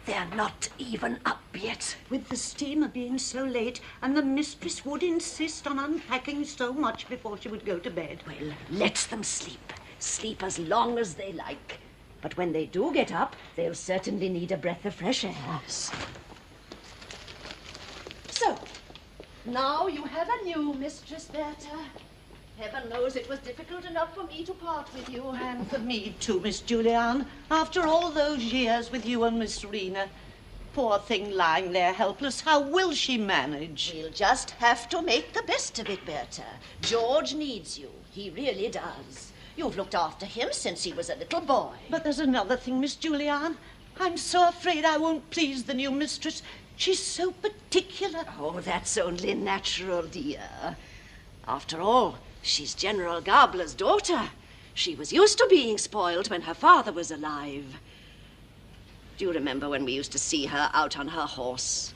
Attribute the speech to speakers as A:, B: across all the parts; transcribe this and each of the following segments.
A: They're not even up yet.
B: With the steamer being so late, and the mistress would insist on unpacking so much before she would go to bed.
A: Well, let them sleep. Sleep as long as they like. But when they do get up, they'll certainly need a breath of fresh air.
B: Yes.
A: So, now you have a new mistress, Berta. Heaven knows it was difficult enough for me to part with you.
B: And for me too, Miss Julianne. After all those years with you and Miss Rena. Poor thing lying there helpless. How will she manage?
A: We'll just have to make the best of it, Berta. George needs you. He really does. You've looked after him since he was a little boy.
B: But there's another thing, Miss Julianne. I'm so afraid I won't please the new mistress. She's so particular.
A: Oh, that's only natural, dear. After all, she's General Gabler's daughter. She was used to being spoiled when her father was alive. Do you remember when we used to see her out on her horse?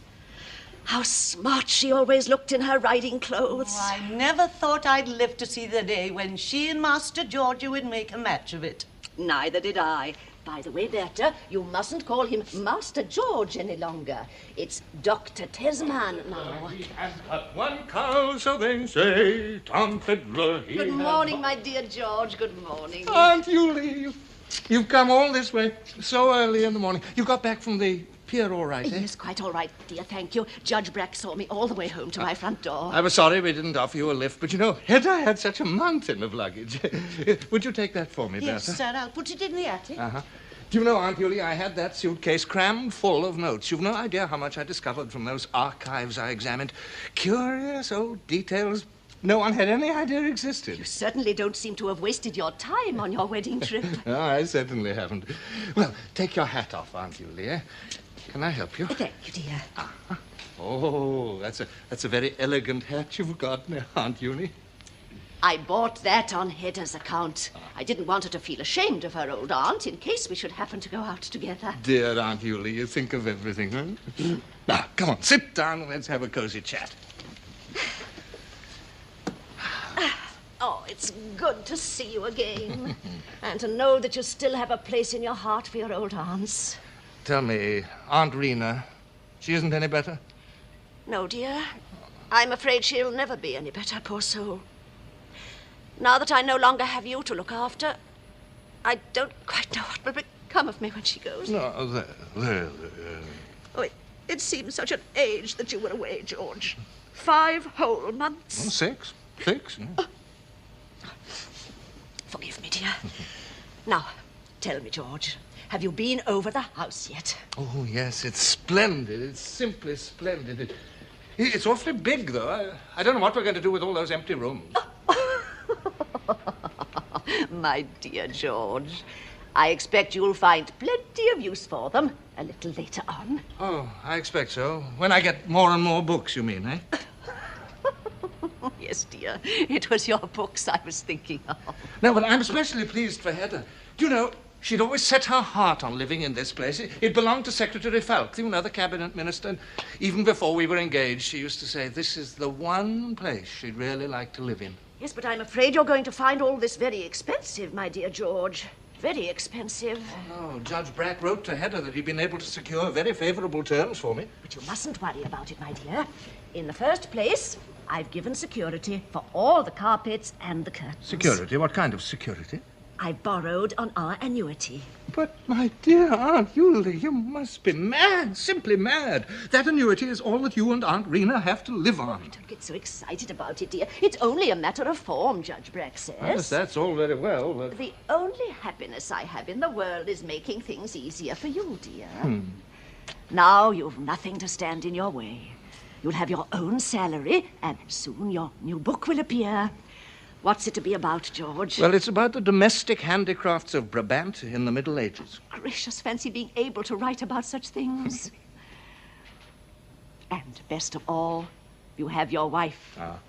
A: How smart she always looked in her riding clothes.
B: Oh, I never thought I'd live to see the day when she and Master George would make a match of it.
A: Neither did I. By the way, Berta, you mustn't call him Master George any longer. It's Dr. Tesman now.
C: He has but one cow, so they say. Tom Fiddler, he
A: Good morning, my dear George. Good morning.
C: Aunt Julie, you've come all this way so early in the morning. You got back from the pier all right, eh?
A: Yes, quite all right, dear, thank you. Judge Brack saw me all the way home to my front door.
C: I was sorry we didn't offer you a lift, but you know, Hedda had such a mountain of luggage. Would you take that for me,
B: Yes,
C: Bertha?
B: sir, I'll put it in the attic.
C: Uh-huh. Do you know, Aunt Julie, I had that suitcase crammed full of notes. You've no idea how much I discovered from those archives I examined. Curious old details no one had any idea existed.
A: You certainly don't seem to have wasted your time on your wedding trip.
C: No, I certainly haven't. Well, take your hat off, Aunt Julie, eh? Can I help you?
A: Thank you, dear.
C: Uh-huh. Oh, that's a very elegant hat you've got now, Aunt Julie.
A: I bought that on Hedda's account. I didn't want her to feel ashamed of her old aunt in case we should happen to go out together.
C: Dear Aunt Julie, you think of everything, huh? Now, come on, sit down and let's have a cozy chat.
A: Oh, it's good to see you again. And to know that you still have a place in your heart for your old aunts.
C: Tell me, Aunt Rena, she isn't any better?
A: No, dear. I'm afraid she'll never be any better, poor soul. Now that I no longer have you to look after, I don't quite know what will become of me when she goes.
C: No, there.
A: Oh, it seems such an age that you were away, George. 5 whole months.
C: Oh, 6. 6, yeah.
A: Forgive me, dear. Now, tell me, George, have you been over the house yet?
C: Oh, yes, it's splendid. It's simply splendid. It's awfully big, though. I don't know what we're going to do with all those empty rooms.
A: My dear George, I expect you'll find plenty of use for them a little later on.
C: Oh, I expect so. When I get more and more books, you mean, eh?
A: Yes, dear. It was your books I was thinking of.
C: No, but I'm especially pleased for Hedda. Do you know, she'd always set her heart on living in this place. It belonged to Secretary Falk, you know, the cabinet minister. And even before we were engaged, she used to say this is the one place she'd really like to live in.
A: Yes, but I'm afraid you're going to find all this very expensive, my dear George. Very expensive.
C: Oh, no. Judge Brack wrote to Hedda that he'd been able to secure very favourable terms for me.
A: But you mustn't worry about it, my dear. In the first place, I've given security for all the carpets and the curtains.
C: Security? What kind of security?
A: I borrowed on our annuity.
C: But, my dear Aunt Julie, you must be mad, simply mad. That annuity is all that you and Aunt Rena have to live on.
A: Oh, don't get so excited about it, dear. It's only a matter of form, Judge Brack says.
C: Yes, that's all very well, but...
A: The only happiness I have in the world is making things easier for you, dear. Now you've nothing to stand in your way. You'll have your own salary, and soon your new book will appear. What's it to be about, George?
C: Well, it's about the domestic handicrafts of Brabant in the Middle Ages.
A: Gracious, fancy being able to write about such things. And best of all, you have your wife.
C: Ah.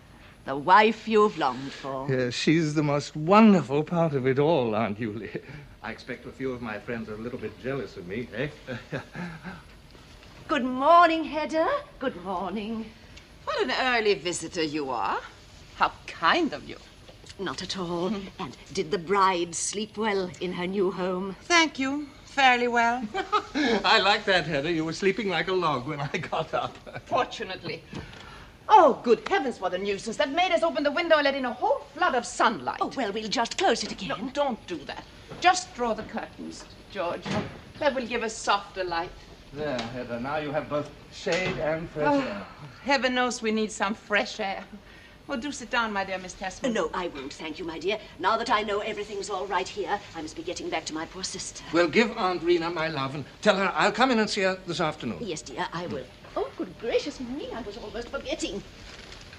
A: The wife you've longed for.
C: Yes, she's the most wonderful part of it all, Aunt Julie. I expect a few of my friends are a little bit jealous of me, eh?
A: Good morning, Hedda. Good morning.
D: What an early visitor you are. How kind of you.
A: Not at all. And did the bride sleep well in her new home?
D: Thank you. fairly well.
C: I like that, Hedda. You were sleeping like a log when I got up.
D: Fortunately. Oh, good heavens, what a nuisance. That made us open the window and let in a whole flood of sunlight.
A: Oh, well, we'll just close it again.
D: No, don't do that. Just draw the curtains, George. That will give us softer light.
C: There, Hedda. Now you have both shade and fresh air.
D: Heaven knows we need some fresh air. Well, do sit down, my dear Miss Tessman.
A: No, I won't, thank you, my dear. Now that I know everything's all right here, I must be getting back to my poor sister.
C: Well, give Aunt Rena my love and tell her I'll come in and see her this afternoon.
A: Yes, dear, I will. Oh, good gracious me, I was almost forgetting.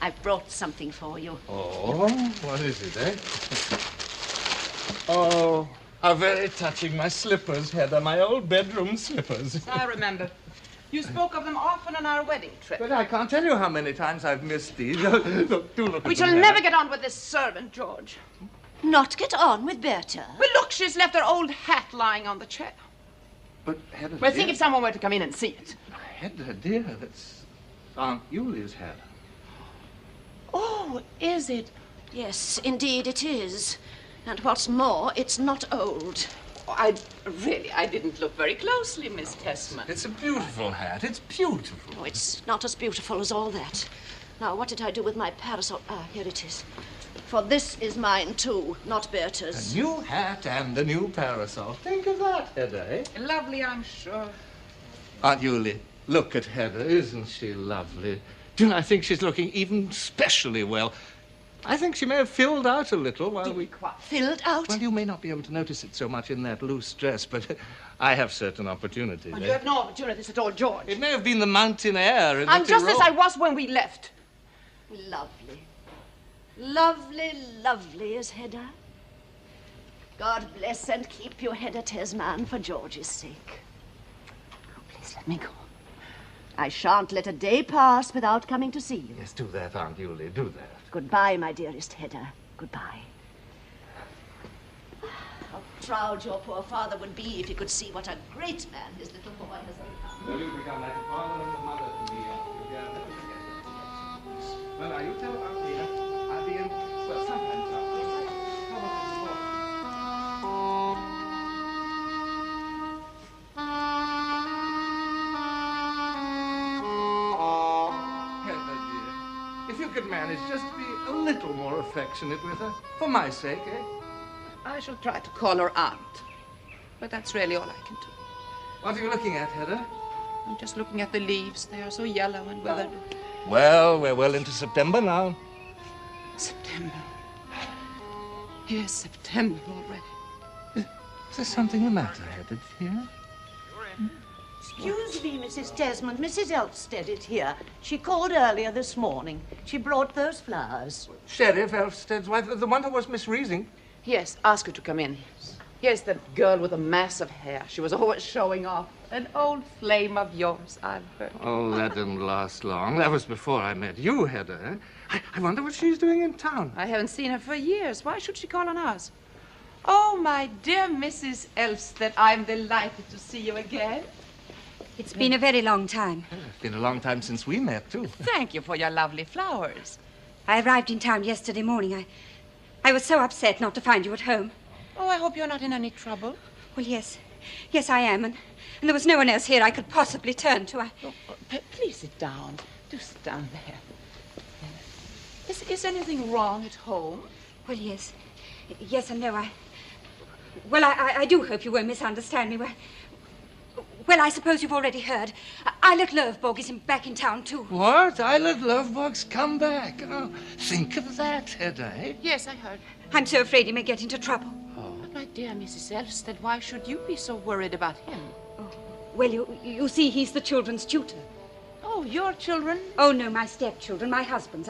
A: I've brought something for you.
C: Oh, what is it, eh? Oh, how very touching. My slippers, Hedda, my old bedroom slippers.
D: I remember. You spoke of them often on our wedding trip.
C: But I can't tell you how many times I've missed these. Look, do look
D: We
C: at
D: shall
C: them,
D: never
C: Hedda.
D: get on with this servant, George.
A: Not get on with Berta.
D: Well, look, she's left her old hat lying on the chair.
C: But, Hedda,
D: Well,
C: dear,
D: think if someone were to come in and see it.
C: Hedda, dear, that's Aunt Yulia's hat.
D: Oh, is it?
A: Yes, indeed it is. And what's more, it's not old.
D: Oh, I didn't look very closely, Miss Tessman.
C: It's a beautiful hat. It's beautiful.
A: Oh, it's not as beautiful as all that. Now, what did I do with my parasol? Ah, here it is. For this is mine, too, not Berta's.
C: A new hat and a new parasol. Think of that, Hedda, eh?
D: Lovely, I'm sure.
C: Aunt Yuli, look at Hedda. Isn't she lovely? Do you know, I think she's looking even specially well. I think she may have filled out a little while we...
A: Filled out?
C: Well, you may not be able to notice it so much in that loose dress, but I have certain opportunities.
D: Well, you have no opportunities at all, George.
C: It may have been the mountain air in
D: I'm
C: the
D: just as
C: Tyrol.
D: I was when we left.
A: Lovely. Lovely, lovely is Hedda. God bless and keep you, Hedda Tesman, for George's sake. Oh, please let me go. I shan't let a day pass without coming to see you.
C: Yes, do that, Aunt Yuli, do that.
A: Goodbye, my dearest Hedda. Goodbye. How proud your poor father would be if he could see what a great man his little boy has become.
C: Well, you become like a father and a mother to me, Aunt Yulia. I'll never forget it. Well, now, you tell Aunt Rena I'll be in, well, sometimes now. Come on, Hedda, dear, if you could manage just to be a little more affectionate with her, for my sake, eh?
D: I shall try to call her aunt. But that's really all I can do.
C: What are you looking at, Hedda?
D: I'm just looking at the leaves. They are so yellow and withered.
C: Well, we're well into September now.
D: September. Yes, September already.
C: Is there something the matter, Hedda, dear?
B: Excuse me, Mrs. Desmond. Mrs. Elfstead is here. She called earlier this morning. She brought those flowers.
C: Sheriff Elfsted's wife, the one who was Miss Reesing.
D: Yes, ask her to come in. Here's that girl with the mass of hair. She was always showing off. An old flame of yours, I've heard.
C: Oh, that didn't last long. That was before I met you, Hedda. I wonder what she's doing in town.
D: I haven't seen her for years. Why should she call on us? Oh, my dear Mrs. Elfstead, I'm delighted to see you again.
E: It's been a very long time.
C: It's been a long time since we met, too.
D: Thank you for your lovely flowers.
E: I arrived in town yesterday morning. I was so upset not to find you at home.
D: Oh, I hope you're not in any trouble.
E: Well, yes. Yes, I am. And there was no one else here I could possibly turn to.
D: Please sit down. Do sit down there. Is anything wrong at home?
E: Well, yes. Yes and no. I do hope you won't misunderstand me. Well, I suppose you've already heard. Islet Lovborg is back in town, too.
C: What? Islet Lovborg's come back. Oh, think of that, Hedda, eh?
D: Yes, I heard.
E: I'm so afraid he may get into trouble.
D: But, my dear Mrs. Elfstead, why should you be so worried about him?
E: Oh, well, you see, he's the children's tutor.
D: Oh, your children?
E: Oh, no, my stepchildren, my husband's.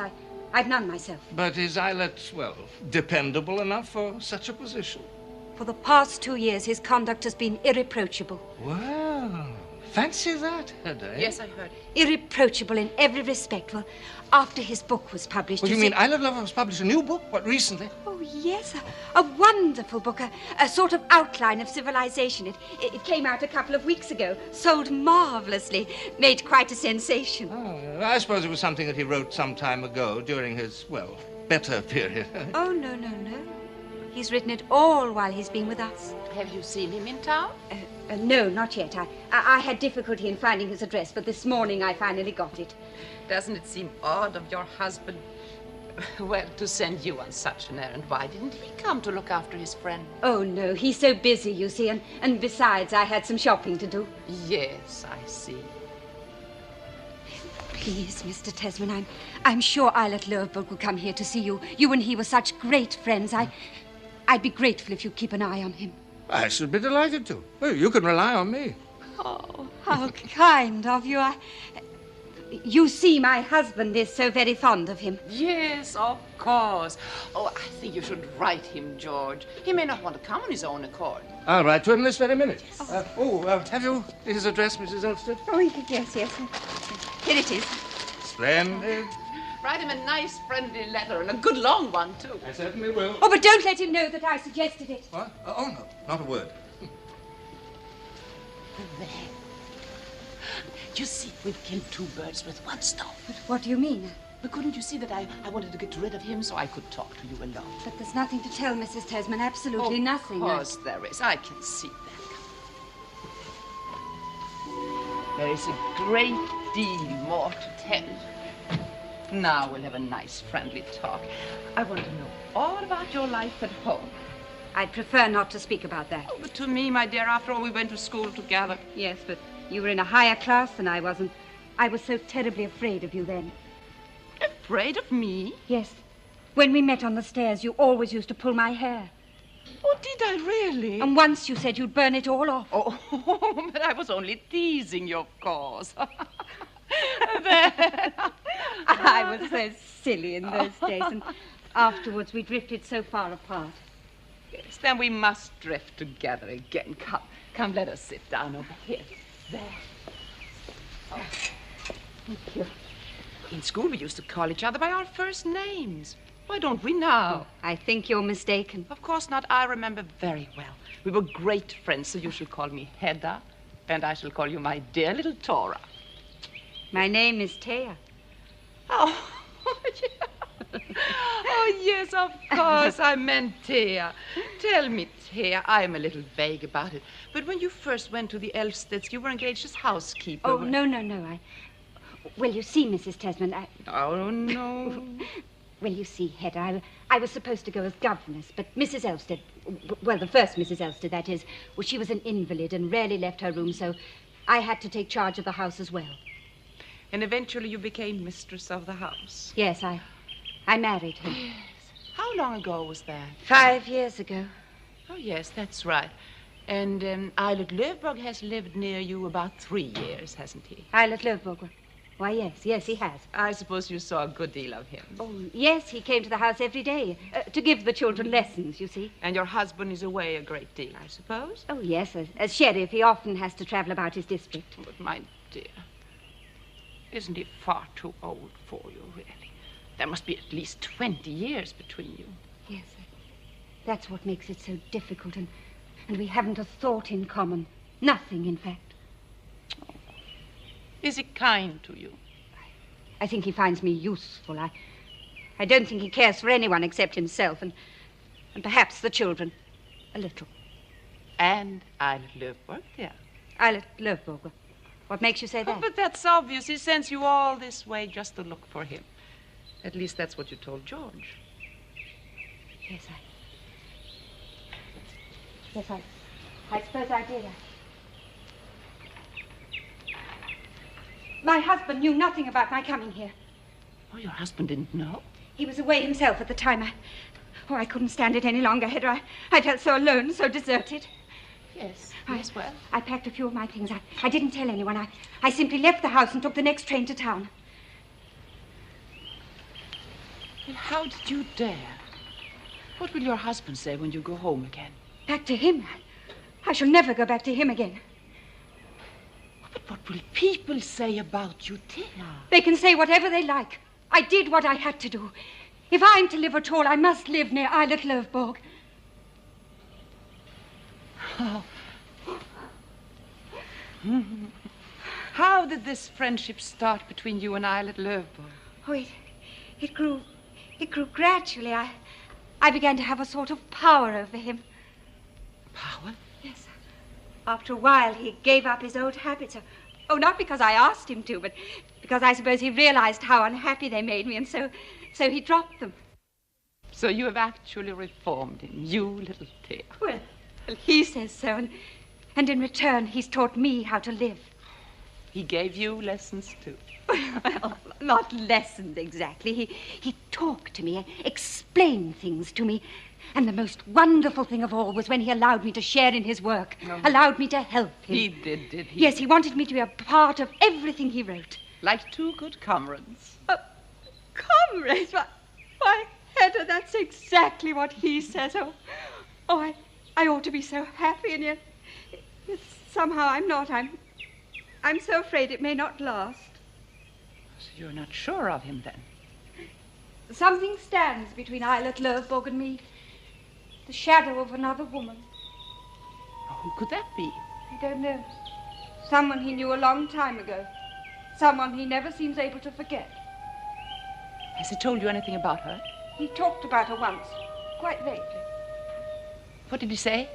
E: I've none myself.
C: But is Islet, well, dependable enough for such a position?
E: For the past 2 years, his conduct has been irreproachable.
C: Well, fancy that, Hedda.
D: Yes, I heard.
E: Irreproachable in every respect. Well, after his book was published...
C: What do you mean? Islet Lovborg's published a new book? What, recently?
E: Oh, yes, a wonderful book, a sort of outline of civilization. It came out a couple of weeks ago, sold marvelously, made quite a sensation.
C: Oh, I suppose it was something that he wrote some time ago during his, well, better period.
E: Oh, no. He's written it all while he's been with us.
D: Have you seen him in town?
E: No, not yet. I had difficulty in finding his address, but this morning I finally got it.
D: Doesn't it seem odd of your husband, well, to send you on such an errand? Why didn't he come to look after his friend?
E: Oh, no, he's so busy, you see, and besides, I had some shopping to do.
D: Yes, I see.
E: Please, Mr. Tesman, I'm sure Eilert Löfberg will come here to see you. You and he were such great friends. I'd be grateful if you'd keep an eye on him.
C: I should be delighted to. Well, you can rely on me.
E: Oh, how kind of you. You see, my husband is so very fond of him.
D: Yes, of course. Oh, I think you should write him, George. He may not want to come on his own accord.
C: I'll write to him this very minute. Yes. Have you his address, Mrs. Elstead?
E: Oh, yes. Here it is.
C: Splendid.
D: Write him a nice, friendly letter, and a good long one, too.
C: I certainly will.
E: Oh, but don't let him know that I suggested it.
C: What? Oh, no, not a word.
B: There. You see, we've killed 2 birds with 1 stone.
E: But what do you mean?
B: But couldn't you see that I wanted to get rid of him so I could talk to you alone?
E: But there's nothing to tell, Mrs. Tesman. Absolutely nothing.
D: Of course there is. I can see that. There is a great deal more to tell. Now we'll have a nice, friendly talk. I want to know all about your life at home.
E: I'd prefer not to speak about that.
D: Oh, but to me, my dear, after all, we went to school together.
E: Yes, but you were in a higher class than I was, and I was so terribly afraid of you then.
D: Afraid of me?
E: Yes. When we met on the stairs, you always used to pull my hair.
D: Oh, did I really?
E: And once you said you'd burn it all off.
D: Oh, but I was only teasing you, of course.
E: I was so silly in those days, and afterwards we drifted so far apart.
D: Yes, then we must drift together again. Come, let us sit down over here. There. Oh, thank you. In school, we used to call each other by our first names. Why don't we now?
E: I think you're mistaken.
D: Of course not. I remember very well. We were great friends, so you shall call me Hedda, and I shall call you my dear little Tora.
E: My name is Thea.
D: Oh, yeah. Oh, yes, of course. I meant Thea. Tell me, Thea, I'm a little vague about it, but when you first went to the Elfsteds, you were engaged as housekeeper.
E: Oh, no. Well, you see, Mrs. Tesman,
D: Oh, no.
E: Well, you see, Hedda, I was supposed to go as governess, but Mrs. Elstead, well, the first Mrs. Elstead, that is, well, she was an invalid and rarely left her room, so I had to take charge of the house as well.
D: And eventually you became mistress of the house.
E: Yes, I married him.
D: Yes. How long ago was that?
E: 5 years ago.
D: Oh, yes, that's right. And Eilert Löfberg has lived near you about 3 years, hasn't he?
E: Eilert Löfberg? Why, yes, he has.
D: I suppose you saw a good deal of him.
E: Oh, yes, he came to the house every day to give the children lessons, you see.
D: And your husband is away a great deal, I suppose?
E: Oh, yes, as sheriff, he often has to travel about his district.
D: But, my dear, isn't he far too old for you, really? There must be at least 20 years between you.
E: Yes, that's what makes it so difficult, and we haven't a thought in common. Nothing, in fact.
D: Is he kind to you?
E: I think he finds me useful. I don't think he cares for anyone except himself, and perhaps the children. A little.
D: And Eilert Löfberg, yeah.
E: Eilert Löfberg. What makes you say that?
D: Oh, but that's obvious. He sends you all this way just to look for him. At least that's what you told George.
E: Yes, I suppose I did. My husband knew nothing about my coming here.
D: Oh, your husband didn't know?
E: He was away himself at the time. I couldn't stand it any longer, Hedda. I felt so alone, so deserted.
D: Yes, well.
E: I packed a few of my things. I didn't tell anyone. I simply left the house and took the next train to town.
D: Well, how did you dare? What will your husband say when you go home again?
E: Back to him? I shall never go back to him again.
D: But what will people say about you, Thea?
E: They can say whatever they like. I did what I had to do. If I'm to live at all, I must live near Eilert Löfberg.
D: Oh. How did this friendship start between you and Eilert Löfberg?
E: Oh, it grew gradually. I began to have a sort of power over him.
D: Power?
E: Yes. After a while, he gave up his old habits. Oh, not because I asked him to, but because I suppose he realized how unhappy they made me, and so he dropped them.
D: So you have actually reformed him, you little dear.
E: Well, he says so, and in return, he's taught me how to live.
D: He gave you lessons, too.
E: Well, not lessons exactly. He talked to me, explained things to me. And the most wonderful thing of all was when he allowed me to share in his work, allowed me to help him.
D: He did he?
E: Yes, he wanted me to be a part of everything he wrote.
D: Like two good comrades.
E: Comrades? Why, Hedda, that's exactly what he says. I ought to be so happy, and yet somehow I'm not. I'm so afraid it may not last.
D: So you're not sure of him, then?
E: Something stands between Eilert Lovborg and me. The shadow of another woman.
D: Oh, who could that be?
E: I don't know. Someone he knew a long time ago. Someone he never seems able to forget.
D: Has he told you anything about her?
E: He talked about her once, quite vaguely.
D: What did he say?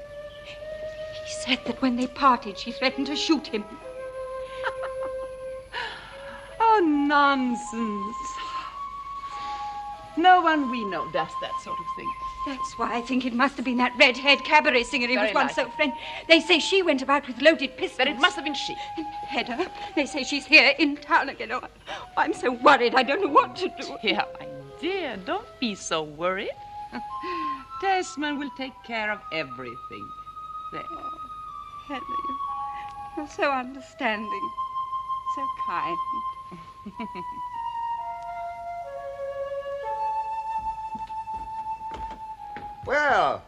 E: He said that when they parted, she threatened to shoot him.
D: Oh, nonsense. No one we know does that sort of thing.
E: That's why I think it must have been that red-haired cabaret singer he was once so friendly. They say she went about with loaded pistols.
D: But it must have been she.
E: And Hedda, they say she's here in town again. Oh, I'm so worried I don't know what to do.
D: Yeah, my dear, don't be so worried. Desmond will take care of everything. There.
E: Oh, Hedda, you're so understanding, so kind.
F: Well,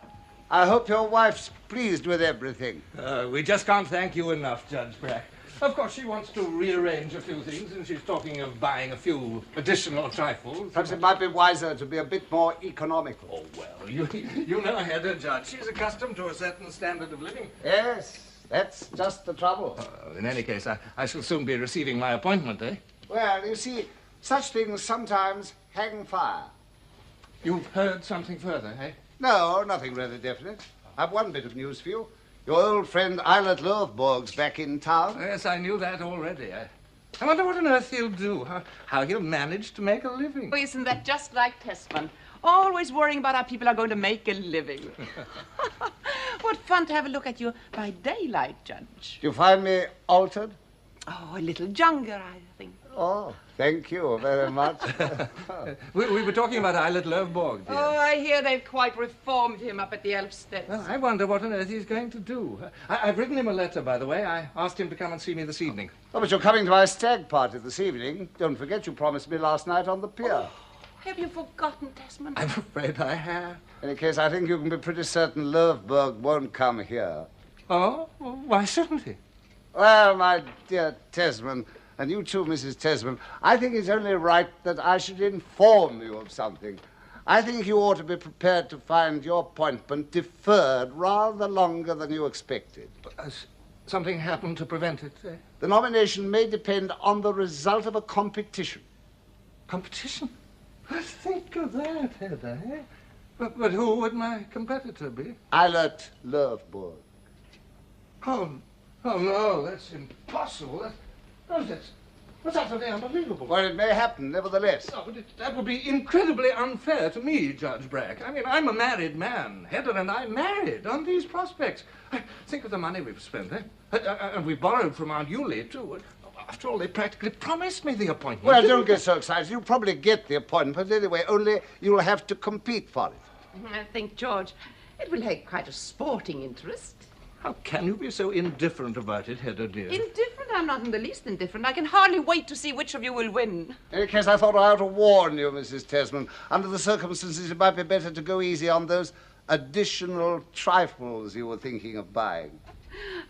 F: I hope your wife's pleased with everything.
C: We just can't thank you enough, Judge Brack. Of course, she wants to rearrange a few things, and she's talking of buying a few additional trifles.
F: Perhaps it might be wiser to be a bit more economical.
C: Oh, well, you know Hedda, Judge. She's accustomed to a certain standard of living.
F: Yes, that's just the trouble.
C: In any case, I shall soon be receiving my appointment, eh?
F: Well, you see, such things sometimes hang fire.
C: You've heard something further, eh?
F: No, nothing really definite. I've one bit of news for you. Your old friend Eilert Lovborg's back in town.
C: Yes, I knew that already. I wonder what on earth he'll do, how he'll manage to make a living.
D: Oh, isn't that just like Tessman? Always worrying about how people are going to make a living. What fun to have a look at you by daylight, Judge.
F: Do you find me altered?
D: Oh, a little younger, I think.
F: Oh, thank you very much.
C: We were talking about Eilert Lovborg, dear.
D: Oh, I hear they've quite reformed him up at the Elfstedt.
C: Well, I wonder what on earth he's going to do. I've written him a letter, by the way. I asked him to come and see me this evening.
F: Oh, but you're coming to my stag party this evening. Don't forget you promised me last night on the pier.
D: Oh, have you forgotten, Desmond?
C: I'm afraid I have.
F: In any case, I think you can be pretty certain Lovborg won't come here.
C: Oh? Well, why shouldn't he?
F: Well, my dear Tesman, and you too, Mrs. Tesman, I think it's only right that I should inform you of something. I think you ought to be prepared to find your appointment deferred rather longer than you expected.
C: Has something happened to prevent it?
F: The nomination may depend on the result of a competition.
C: Competition? Think of that, Hedda, eh? But who would my competitor be?
F: Eilert Lovborg.
C: Oh, no, that's impossible. That's utterly unbelievable.
F: Well, it may happen, nevertheless.
C: No, but that would be incredibly unfair to me, Judge Brack. I mean, I'm a married man. Hedda and I married on these prospects. Think of the money we've spent, eh? And we borrowed from Aunt Yulie, too. After all, they practically promised me the appointment.
F: Well, don't get so excited. You'll probably get the appointment anyway, only you'll have to compete for it.
D: I think, George, it will take quite a sporting interest.
C: How can you be so indifferent about it, Hedda, dear?
D: Indifferent? I'm not in the least indifferent. I can hardly wait to see which of you will win.
F: In any case, I thought I ought to warn you, Mrs. Tesman. Under the circumstances, it might be better to go easy on those additional trifles you were thinking of buying.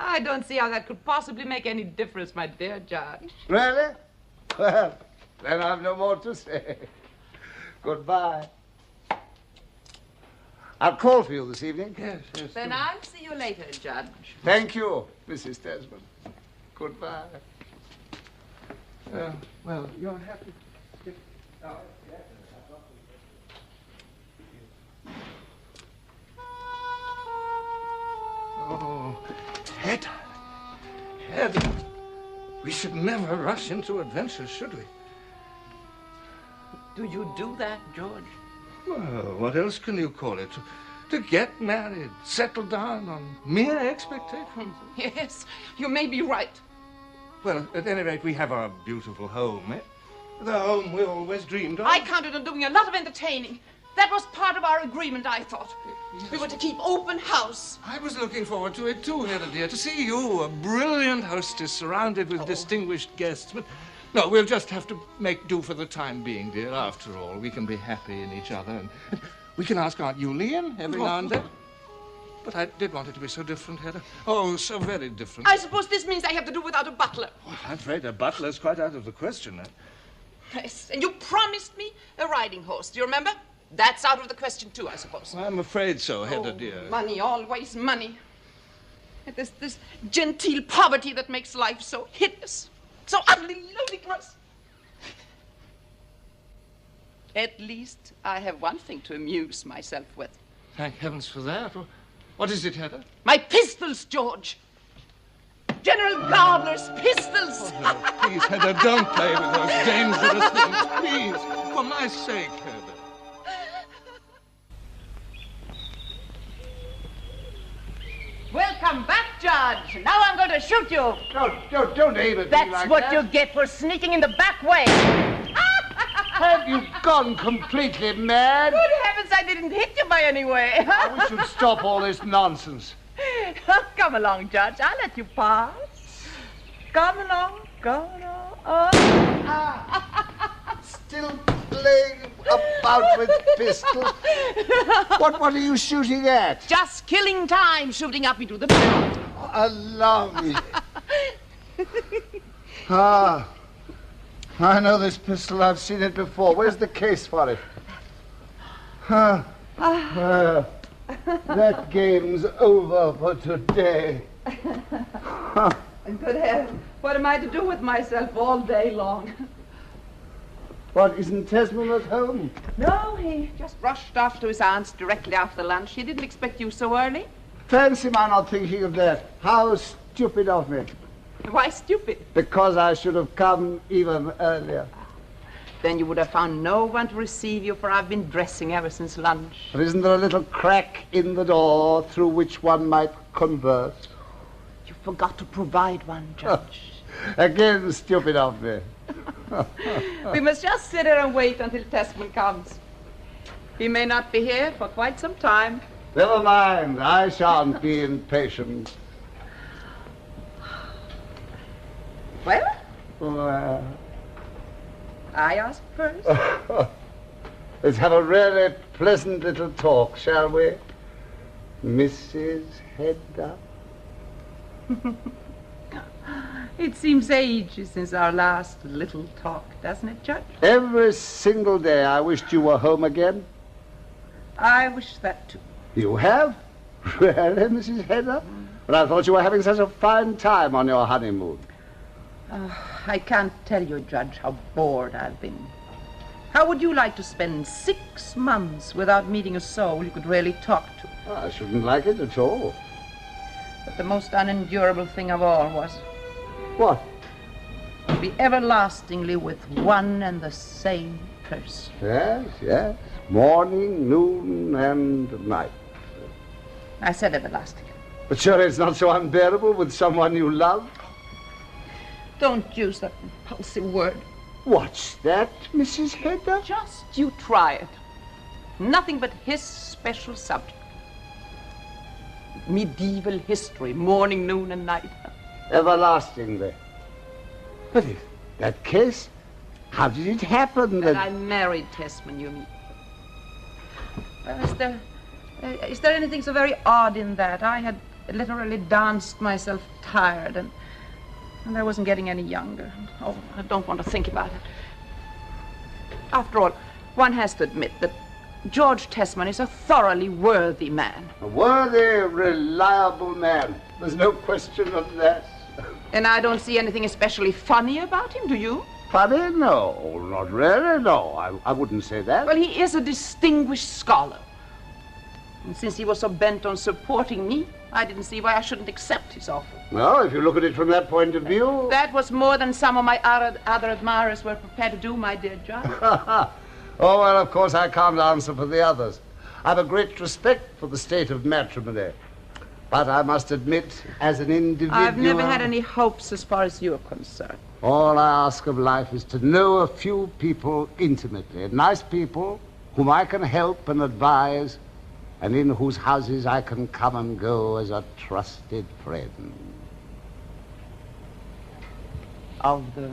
D: I don't see how that could possibly make any difference, my dear Judge.
F: Really? Well, then I've no more to say. Goodbye. I'll call for you this evening.
C: Yes.
D: Then I'll see you later, Judge.
F: Thank you, Mrs. Tesman. Goodbye.
C: Well, you're happy. We should never rush into adventures, should we?
B: Do you do that, George?
C: Well, what else can you call it? To get married, settle down on mere expectations.
D: Yes, you may be right.
C: Well, at any rate, we have our beautiful home, eh? The home we always dreamed of.
D: I counted on doing a lot of entertaining. That was part of our agreement, I thought.
C: Yes.
D: We were to keep open house.
C: I was looking forward to it too, Hedda dear, to see you, a brilliant hostess surrounded with distinguished guests. But no, we'll just have to make do for the time being, dear. After all, we can be happy in each other, and we can ask Aunt Yulie in every now and then. But I did want it to be so different, Hedda. Oh, so very different.
D: I suppose this means I have to do without a butler.
C: Oh, I'm afraid a butler's quite out of the question.
D: Yes, and you promised me a riding horse. Do you remember? That's out of the question, too, I suppose.
C: I'm afraid so, Hedda dear.
D: Money, always money. And this genteel poverty that makes life so hideous, so utterly ludicrous. At least I have one thing to amuse myself with.
C: Thank heavens for that. What is it, Hedda?
D: My pistols, George. General Gabler's pistols.
C: Oh, no, please, Hedda, don't play with those dangerous things. Please, for my sake, Hedda.
B: Welcome back, Judge. Now I'm going to shoot you.
F: Don't aim at me
B: That's
F: like
B: what
F: that.
B: you get for sneaking in the back way.
F: Have you gone completely mad?
B: Good heavens, I didn't hit you by any way.
F: We should stop all this nonsense.
B: Come along, Judge. I'll let you pass. Come along. Come along. Oh.
F: Still playing about with pistols. What are you shooting at?
D: Just killing time, shooting up into the barrel.
F: Allow me. I know this pistol. I've seen it before. Where's the case for it? That game's over for today.
D: Good heavens, what am I to do with myself all day long?
F: What, isn't Tesman at home?
D: No, he just rushed off to his aunt's directly after lunch. He didn't expect you so early.
F: Fancy my not thinking of that. How stupid of me.
D: Why stupid?
F: Because I should have come even earlier.
D: Then you would have found no one to receive you, for I've been dressing ever since lunch.
F: But isn't there a little crack in the door through which one might converse?
D: You forgot to provide one, Judge.
F: Again, stupid of me.
D: We must just sit here and wait until Tesman comes. He may not be here for quite some time.
F: Never mind, I shan't be impatient.
D: Well, I ask first.
F: Let's have a really pleasant little talk, shall we? Mrs. Hedda?
D: It seems ages since our last little talk, doesn't it, Judge?
F: Every single day I wished you were home again.
D: I wish that too.
F: You have? Really, Mrs. Hedda? But I thought you were having such a fine time on your honeymoon.
D: I can't tell you, Judge, how bored I've been. How would you like to spend 6 months without meeting a soul you could really talk to?
F: I shouldn't like it at all.
D: But the most unendurable thing of all was
F: What?
D: to be everlastingly with one and the same person.
F: Yes, yes. Morning, noon, and night.
D: I said everlasting.
F: But surely it's not so unbearable with someone you love.
D: Don't use that impulsive word.
F: What's that, Mrs. Hedda?
D: Just you try it. Nothing but his special subject. Medieval history, morning, noon, and night.
F: Everlastingly. But in that case, how did it happen
D: That
F: that...
D: I married Tesman, you mean? Is there anything so very odd in that? I had literally danced myself tired, and I wasn't getting any younger. Oh, I don't want to think about it. After all, one has to admit that George Tesman is a thoroughly worthy man.
F: A worthy, reliable man. There's no question of that.
D: And I don't see anything especially funny about him, do you?
F: Funny? No, not really, no. I wouldn't say that.
D: Well, he is a distinguished scholar. And since he was so bent on supporting me, I didn't see why I shouldn't accept his offer.
F: Well, if you look at it from that point of view...
D: That was more than some of my other admirers were prepared to do, my dear John.
F: Oh, well, of course, I can't answer for the others. I have a great respect for the state of matrimony. But I must admit, as an individual...
D: I've never had any hopes as far as you're concerned.
F: All I ask of life is to know a few people intimately, nice people whom I can help and advise, and in whose houses I can come and go as a trusted friend.
D: Of the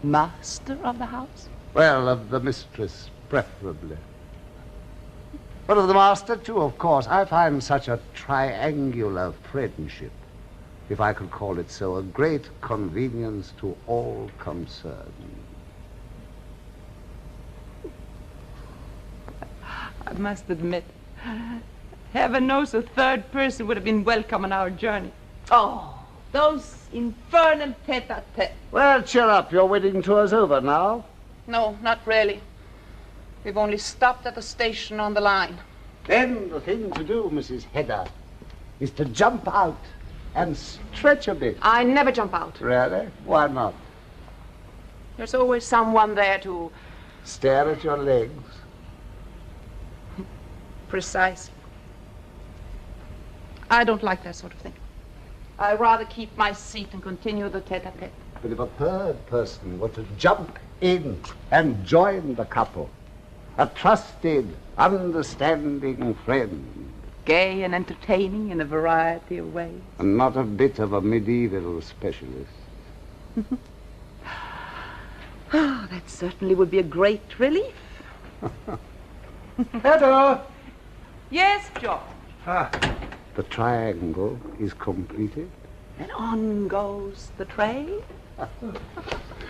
D: master of the house?
F: Well, of the mistress, preferably. But of the master, too, of course. I find such a triangular friendship, if I could call it so, a great convenience to all concerned.
D: I must admit, heaven knows a third person would have been welcome on our journey. Oh, those infernal tete-a-tete.
F: Well, cheer up. Your wedding tour's over now.
D: No, not really. We've only stopped at the station on the line.
F: Then the thing to do, Mrs. Hedda, is to jump out and stretch a bit.
D: I never jump out.
F: Really? Why not?
D: There's always someone there to...
F: Stare at your legs.
D: Precisely. I don't like that sort of thing. I'd rather keep my seat and continue the tete-a-tete.
F: But if a third person were to jump in and join the couple, a trusted, understanding friend.
D: Gay and entertaining in a variety of ways.
F: And not a bit of a medieval specialist.
D: Oh, that certainly would be a great relief.
C: Hedda!
D: Yes, George.
F: The triangle is completed.
D: And on goes the tray.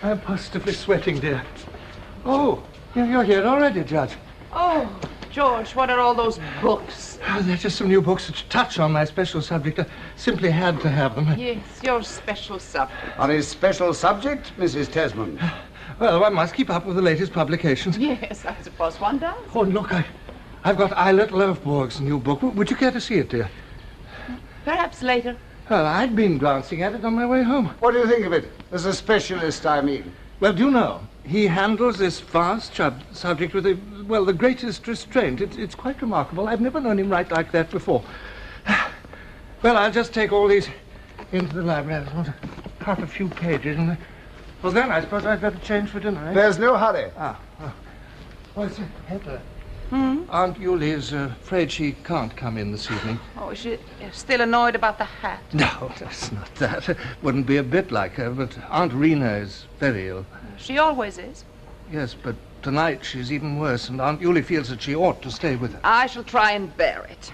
C: I'm positively sweating, dear. Oh, you're here already, Judge.
D: Oh, George, what are all those books?
C: Oh, they're just some new books which touch on my special subject. I simply had to have them.
D: Yes, your special subject.
F: On his special subject, Mrs. Tesman.
C: Well, one must keep up with the latest publications.
D: Yes, I suppose one does.
C: Oh, look, I've got Eilert Löfborg's new book. Would you care to see it, dear?
D: Perhaps later.
C: Well, I'd been glancing at it on my way home.
F: What do you think of it? As a specialist, I mean.
C: Well, do you know, he handles this vast subject with the greatest restraint. It's quite remarkable. I've never known him write like that before. Well, I'll just take all these into the library. I want to cut a few pages. And well, then I suppose I'd better change for dinner, eh?
F: There's no hurry.
C: Oh, it's Hedda. Aunt Julie is afraid she can't come in this evening.
D: Oh, is she still annoyed about the hat?
C: No, that's not that. Wouldn't be a bit like her, but Aunt Rena is very ill.
D: She always is.
C: Yes, but tonight she's even worse, and Aunt Julie feels that she ought to stay with her.
D: I shall try and bear it.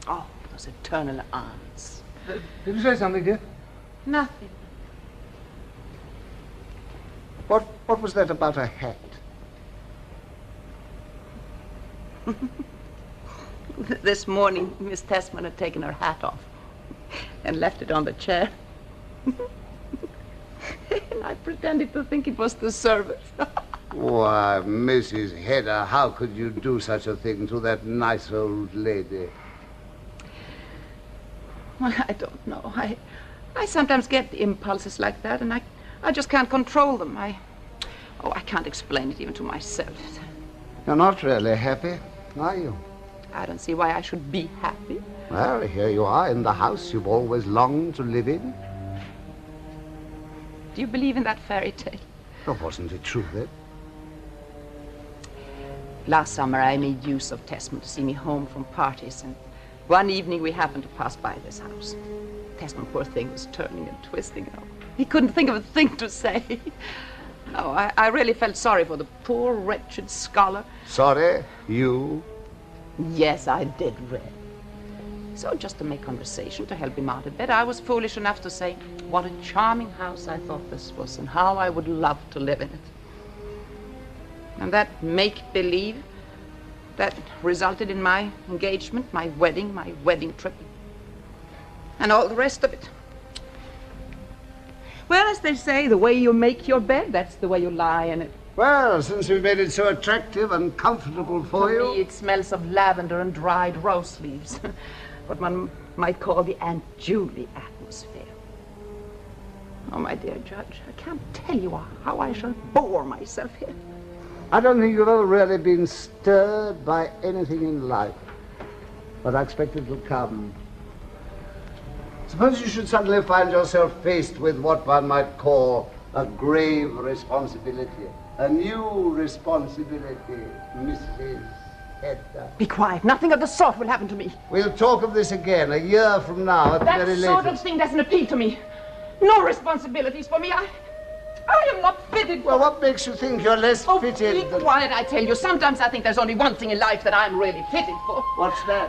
D: Oh, those eternal aunts.
C: Did you say something, dear?
D: Nothing.
F: What was that about a hat?
D: This morning, Miss Tesman had taken her hat off and left it on the chair. And I pretended to think it was the servant.
F: Why, Mrs. Hedda, how could you do such a thing to that nice old lady?
D: Well, I don't know. I sometimes get impulses like that, and I just can't control them. I can't explain it even to myself.
F: You're not really happy, are you?
D: I don't see why I should be happy.
F: Well, here you are in the house you've always longed to live in.
D: Do you believe in that fairy tale?
F: Oh, wasn't it true then?
D: Last summer, I made use of Tesman to see me home from parties, and one evening we happened to pass by this house. Tesman, poor thing, was turning and twisting. Oh, he couldn't think of a thing to say. Oh, I really felt sorry for the poor, wretched scholar.
F: Sorry? You?
D: Yes, I did, really. So just to make conversation, to help him out a bit, I was foolish enough to say what a charming house I thought this was and how I would love to live in it. And that make-believe, that resulted in my engagement, my wedding trip, and all the rest of it. Well, as they say, the way you make your bed, that's the way you lie in it.
F: Well, since we've made it so attractive and comfortable for you...
D: Me, it smells of lavender and dried rose leaves. What one might call the Aunt Julie atmosphere. Oh, my dear Judge, I can't tell you how I shall bore myself here.
F: I don't think you've ever really been stirred by anything in life. But I expect it will come. Suppose you should suddenly find yourself faced with what one might call a grave responsibility. A new responsibility, Mrs. Hedda.
D: Be quiet. Nothing of the sort will happen to me.
F: We'll talk of this again a year from now at the very latest.
D: That sort of thing doesn't appeal to me. No responsibilities for me. I am not fitted for...
F: Well, what makes you think you're less fitted
D: Be quiet, I tell you. Sometimes I think there's only one thing in life that I'm really fitted for.
F: What's that?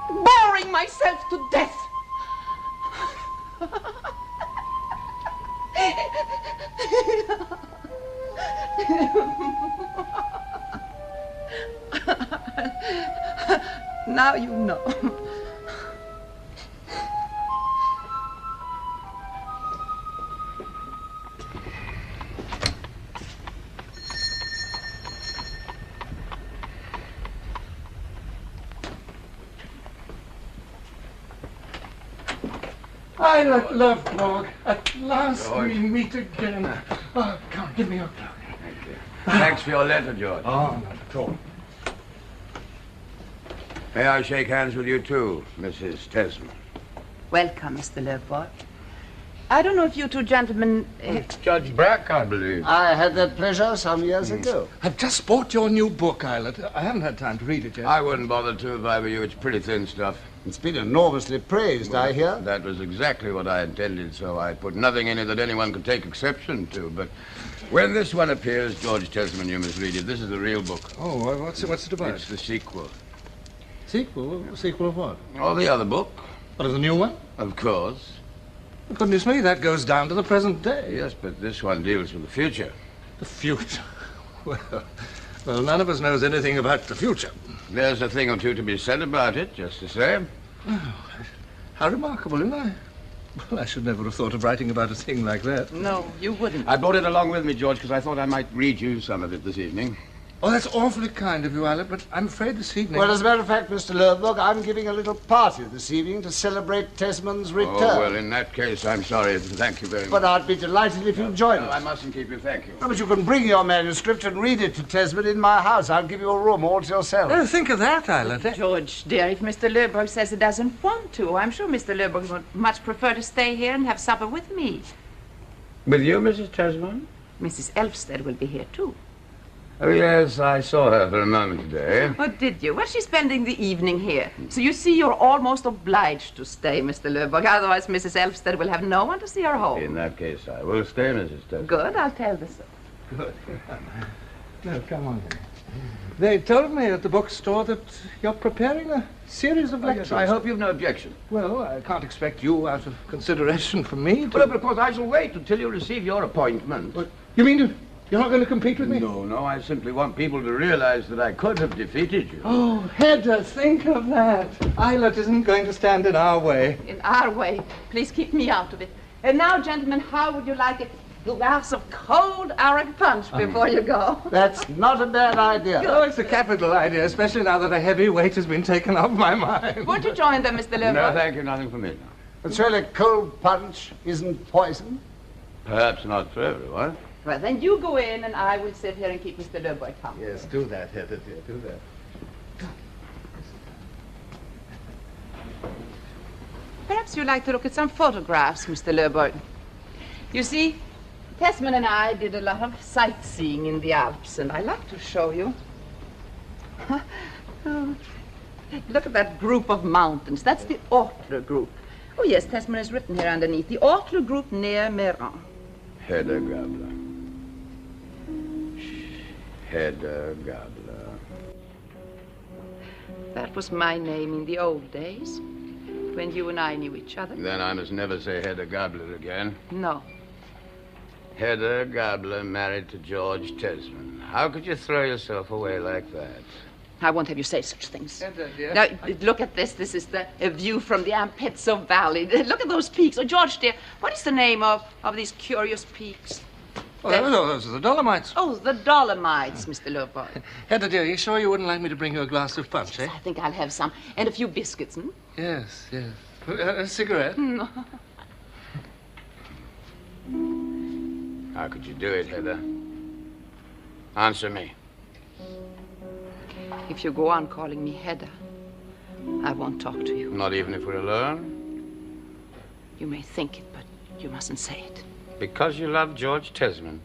D: Boring myself to death. Now you know.
C: I love dog. At last we meet again. Oh, come, give me your cloak.
G: Thank you. Thanks for your letter, George.
C: Oh, not at all.
G: May I shake hands with you too, Mrs. Tesman?
D: Welcome, Mr. Lerboy. I don't know if you two gentlemen...
G: Judge Brack, I believe.
F: I had that pleasure some years ago.
C: I've just bought your new book, Eilert. I haven't had time to read it yet.
G: I wouldn't bother to if I were you. It's pretty thin stuff.
F: It's been enormously praised, I hear.
G: That was exactly what I intended, so I put nothing in it that anyone could take exception to. But when this one appears, George Tesman, you must read it. This is the real book.
C: Oh, what's it about?
G: It's the sequel.
C: Sequel? Sequel of what?
G: Oh, the other book.
C: What, is the new one?
G: Of course.
C: Goodness me, that goes down to the present day.
G: Yes, but this one deals with the future.
C: The future? Well, none of us knows anything about the future.
G: There's a thing or two to be said about it, just the same.
C: Oh, how remarkable, isn't I? Well, I should never have thought of writing about a thing like that.
D: No, you wouldn't.
G: I brought it along with me, George, because I thought I might read you some of it this evening.
C: Oh, that's awfully kind of you, Eilert, but I'm afraid this evening...
F: Well, as a matter of fact, Mr. Lerberg, I'm giving a little party this evening to celebrate Tesman's return.
G: Oh, well, in that case, I'm sorry. Thank you very much.
F: But I'd be delighted if you'd join us.
G: I mustn't keep you, thank you.
F: No, but you can bring your manuscript and read it to Tesman in my house. I'll give you a room all to yourself.
C: Oh, think of that, Eilert.
D: George, dear, if Mr. Lerberg says he doesn't want to, I'm sure Mr. Lerberg would much prefer to stay here and have supper with me.
G: With you, Mrs. Tesman?
D: Mrs. Elfstead will be here, too.
G: Oh, yes, I saw her for a moment today.
D: Oh, did you? Well, she's spending the evening here. So you see, you're almost obliged to stay, Mr. Lerberg. Otherwise, Mrs. Elfstead will have no one to see her home.
G: In that case, I will stay, Mrs. Tesman.
D: Good, I'll tell the so.
C: Good. No, come on. They told me at the bookstore that you're preparing a series of lectures.
G: Yes, I hope you've no objection.
C: Well, I can't expect you, out of consideration for me, to...
G: Well, but of course, I shall wait until you receive your appointment.
C: What? You mean you're not going to compete with me?
G: No, I simply want people to realize that I could have defeated you.
C: Oh, Hedda, think of that. Eilert isn't going to stand in our way.
D: In our way. Please keep me out of it. And now, gentlemen, how would you like a glass of cold arrack punch before you go?
F: That's not a bad idea.
C: Oh, it's a capital idea, especially now that a heavy weight has been taken off my mind.
D: Won't you join them, Mr. Lerberg?
G: No, thank you, nothing for me now.
F: But surely cold punch isn't poison?
G: Perhaps not for everyone.
D: Well, then you go in and I will sit here and keep Mr. Lerberg company.
C: Yes, do that, Hedda, dear, do that.
D: Perhaps you'd like to look at some photographs, Mr. Lerberg. You see, Tesman and I did a lot of sightseeing in the Alps, and I'd like to show you. Oh, look at that group of mountains. That's the Ortler group. Oh, yes, Tesman has written here underneath. The Ortler group near Meran.
G: Hedda Gabler. Hedda Gabler.
D: That was my name in the old days, when you and I knew each other.
G: Then I must never say Hedda Gabler again.
D: No.
G: Hedda Gabler married to George Tesman. How could you throw yourself away like that?
D: I won't have you say such things.
C: Hedda, dear.
D: Now, look at this. This is the view from the Ampezzo Valley. Look at those peaks. Oh, George, dear, what is the name of these curious peaks?
C: Oh, those are the Dolomites.
D: Oh, the Dolomites, Mr. Loveboy.
C: Hedda, dear, you sure you wouldn't like me to bring you a glass of punch, eh?
D: I think I'll have some. And a few biscuits, hmm?
C: Yes, yes. A cigarette?
D: No.
G: How could you do it, Hedda? Answer me.
D: If you go on calling me Hedda, I won't talk to you.
G: Not even if we're alone?
D: You may think it, but you mustn't say it.
G: Because you love George Tesman.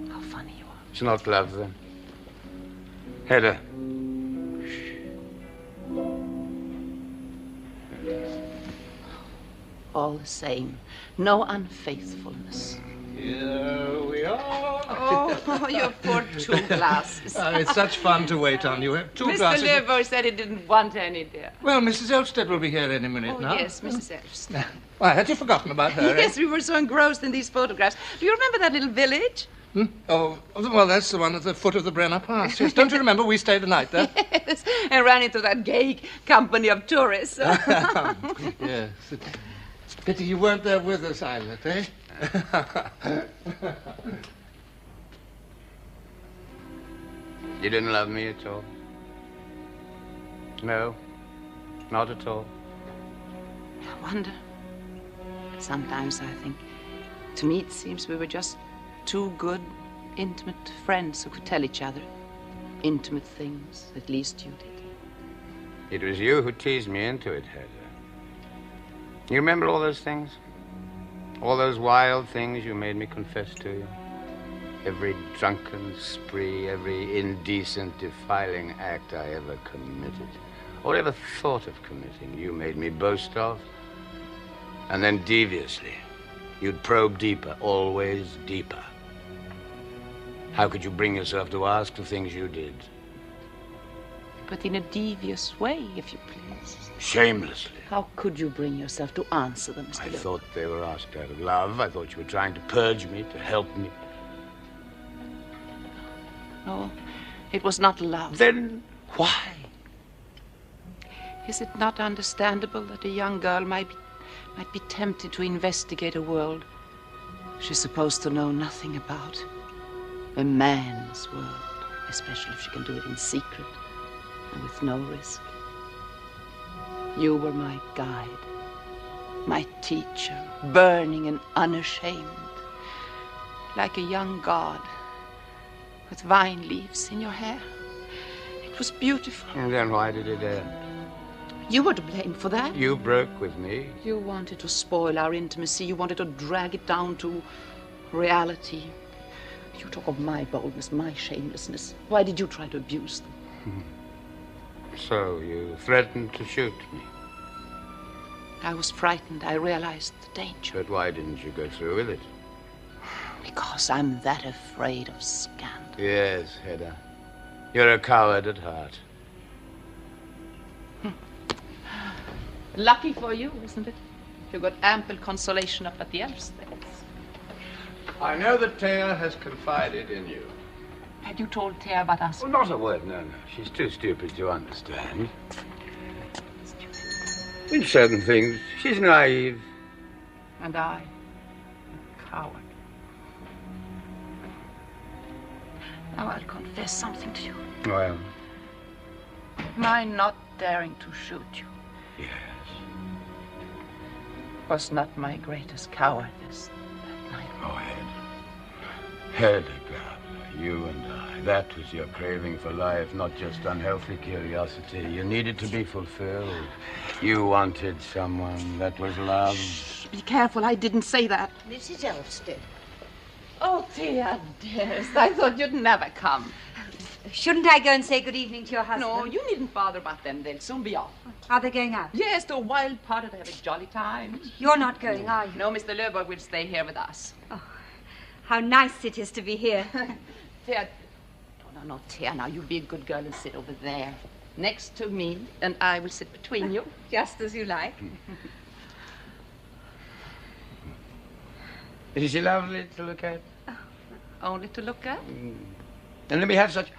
D: How funny you are.
G: It's not love, then. Hedda.
D: All the same, no unfaithfulness.
C: Here we are.
D: Oh, your poor two glasses.
C: It's such fun to wait on you. Have two
D: Mr.
C: glasses.
D: Mr. Loveboy said he didn't want any, dear.
C: Well, Mrs. Elfstead will be here any minute now.
D: Yes, Mrs. Elfstead.
C: Why, had you forgotten about her?
D: Yes, we were so engrossed in these photographs. Do you remember that little village?
C: Oh, well, that's the one at the foot of the Brenner Pass. Yes, don't you remember we stayed the night there?
D: Yes, and ran into that gay company of tourists.
C: Yes. Pity you weren't there with us, Islet, eh?
G: You didn't love me at all? No, not at all.
D: I wonder. Sometimes I think, to me it seems we were just two good, intimate friends who could tell each other intimate things. At least you did.
G: It was you who teased me into it, Hedda. You remember all those things? All those wild things you made me confess to you? Every drunken spree, every indecent, defiling act I ever committed, or ever thought of committing, you made me boast of. And then deviously, you'd probe deeper, always deeper. How could you bring yourself to ask the things you did?
D: But in a devious way, if you please.
G: Shamelessly.
D: How could you bring yourself to answer them, Mr.
G: I
D: Loveboy?
G: thought they were asked out of love. I thought you were trying to purge me, to help me.
D: No, it was not love.
G: Then why?
D: Is it not understandable that a young girl might be tempted to investigate a world she's supposed to know nothing about? A man's world, especially if she can do it in secret and with no risk. You were my guide, my teacher, burning and unashamed, like a young god with vine leaves in your hair. It was beautiful.
G: And then why did it end?
D: You were to blame for that.
G: You broke with me.
D: You wanted to spoil our intimacy. You wanted to drag it down to reality. You talk of my boldness, my shamelessness. Why did you try to abuse them?
G: So you threatened to shoot me.
D: I was frightened. I realized the danger.
G: But why didn't you go through with it?
D: Because I'm that afraid of scandal.
G: Yes, Hedda. You're a coward at heart.
D: Lucky for you, isn't it? You got ample consolation up at the Elfsteads.
G: I know that Thea has confided in you.
D: Had you told Thea about us?
G: Oh, not a word, no. She's too stupid to understand. In certain things, she's naive.
D: And I, a coward. Now I'll confess something to you.
G: Well,
D: My not daring to shoot you
G: yes.
D: was not my greatest cowardice that night.
G: Oh, Hedda, you and I, that was your craving for life, not just unhealthy curiosity. You needed to be fulfilled. You wanted someone that was love.
D: Shh, be careful, I didn't say that.
B: Mrs. Elfstead.
D: Oh, Thea, dearest, I thought you'd never come.
E: Shouldn't I go and say good evening to your husband?
D: No, you needn't bother about them. They'll soon be off.
E: Are they going out?
D: Yes, to a wild party to have a jolly time.
E: You're not going, are you?
D: No, Mr. Loveboy will stay here with us.
E: Oh, how nice it is to be here.
D: Thea, no, Thea, now you be a good girl and sit over there next to me, and I will sit between you.
E: Just as you like.
G: Is she lovely to look at?
D: Only to look at?
G: And then we have such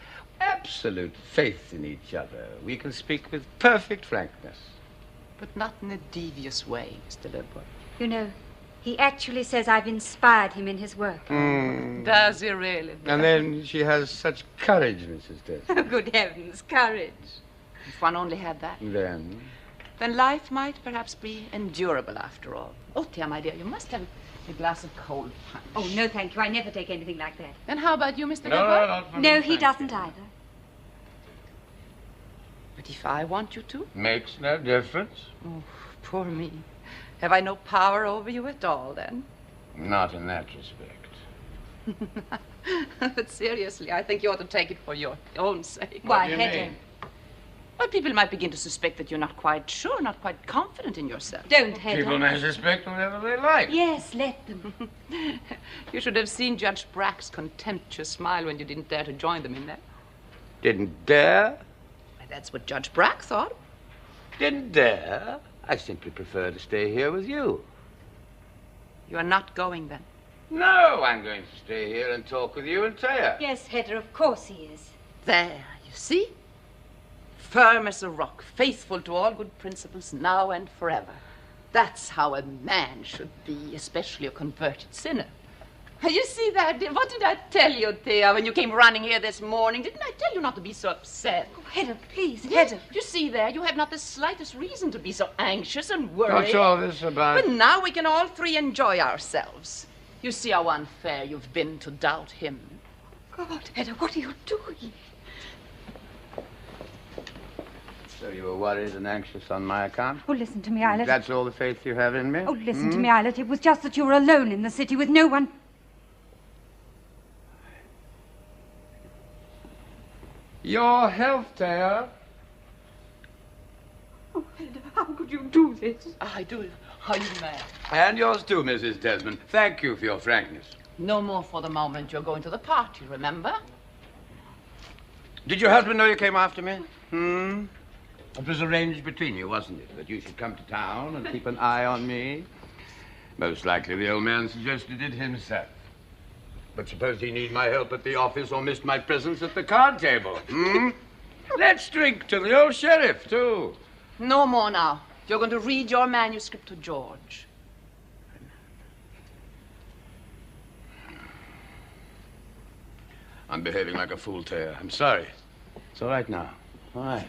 G: absolute faith in each other. We can speak with perfect frankness.
D: But not in a devious way, Mr. Loveboy.
E: You know, He actually says I've inspired him in his work.
D: Does he really?
G: And then she has such courage, Mrs. Tesman.
E: Oh, good heavens, courage.
D: If one only had that,
G: Then?
D: then life might perhaps be endurable after all. Oh, Thea, my dear, you must have a glass of cold punch.
E: Oh, no, thank you. I never take anything like that.
D: Then how about you, Mr.
G: No,
D: Gilbert?
G: not for
E: No,
G: me,
E: he
G: thank
E: doesn't
G: you.
E: either.
D: But if I want you to?
G: Makes no difference.
D: Oh, poor me. Have I no power over you at all, then?
G: Not in that respect.
D: But seriously, I think you ought to take it for your own sake.
E: Why,
G: do you
E: Hedda?
G: mean?
D: Well, people might begin to suspect that you're not quite sure, not quite confident in yourself.
E: Don't, Hedda.
G: People may suspect whatever they like.
E: Yes, let them.
D: You should have seen Judge Brack's contemptuous smile when you didn't dare to join them in there.
G: Didn't dare?
D: That's what Judge Brack thought.
G: Didn't dare? I simply prefer to stay here with you.
D: You are not going, then?
G: No, I'm going to stay here and talk with you and Taya.
E: Yes, Hedda, of course he is.
D: There, you see? Firm as a rock, faithful to all good principles now and forever. That's how a man should be, especially a converted sinner. You see that? What did I tell you, Thea, when you came running here this morning? Didn't I tell you not to be so upset?
E: Oh, Hedda, please,
D: Yes,
E: Hedda.
D: you see there, you have not the slightest reason to be so anxious and worried.
G: What's all this about?
D: But now we can all three enjoy ourselves. You see how unfair you've been to doubt him.
E: God, Hedda, what are you doing?
G: So you were worried and anxious on my account?
E: Oh, listen to me, Islet.
G: That's all the faith you have in me?
E: Oh, listen to me, Islet. It was just that you were alone in the city with no one.
G: Your health, Taya.
E: Oh, Hedda, how could you do this?
D: I do. Are you mad?
G: And yours too, Mrs. Desmond. Thank you for your frankness.
D: No more for the moment. You're going to the party, remember?
G: Did your husband know you came after me? It was arranged between you, wasn't it? That you should come to town and keep an eye on me? Most likely the old man suggested it himself. But suppose he need my help at the office or missed my presence at the card table? Let's drink to the old sheriff, too.
D: No more now. You're going to read your manuscript to George.
G: I'm behaving like a fool, Taya. I'm sorry. It's all right now. All right.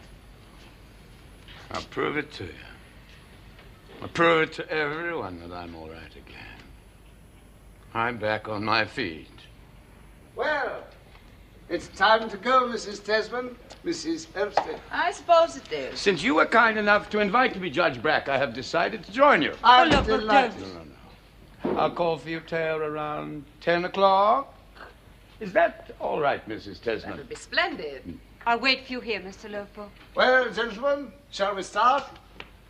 G: I'll prove it to you. I'll prove it to everyone that I'm all right again. I'm back on my feet.
F: Well, it's time to go, Mrs. Tesman. Mrs. Elstead.
D: I suppose it is.
G: Since you were kind enough to invite me, Judge Brack, I have decided to join you.
F: I'm
E: look,
F: delighted.
G: No. I'll call for you, Taya, around 10 o'clock. Is that all right, Mrs.
D: That
G: Tesman?
D: would be splendid.
E: I'll wait for you here, Mr. Lopo.
F: Well, gentlemen, shall we start?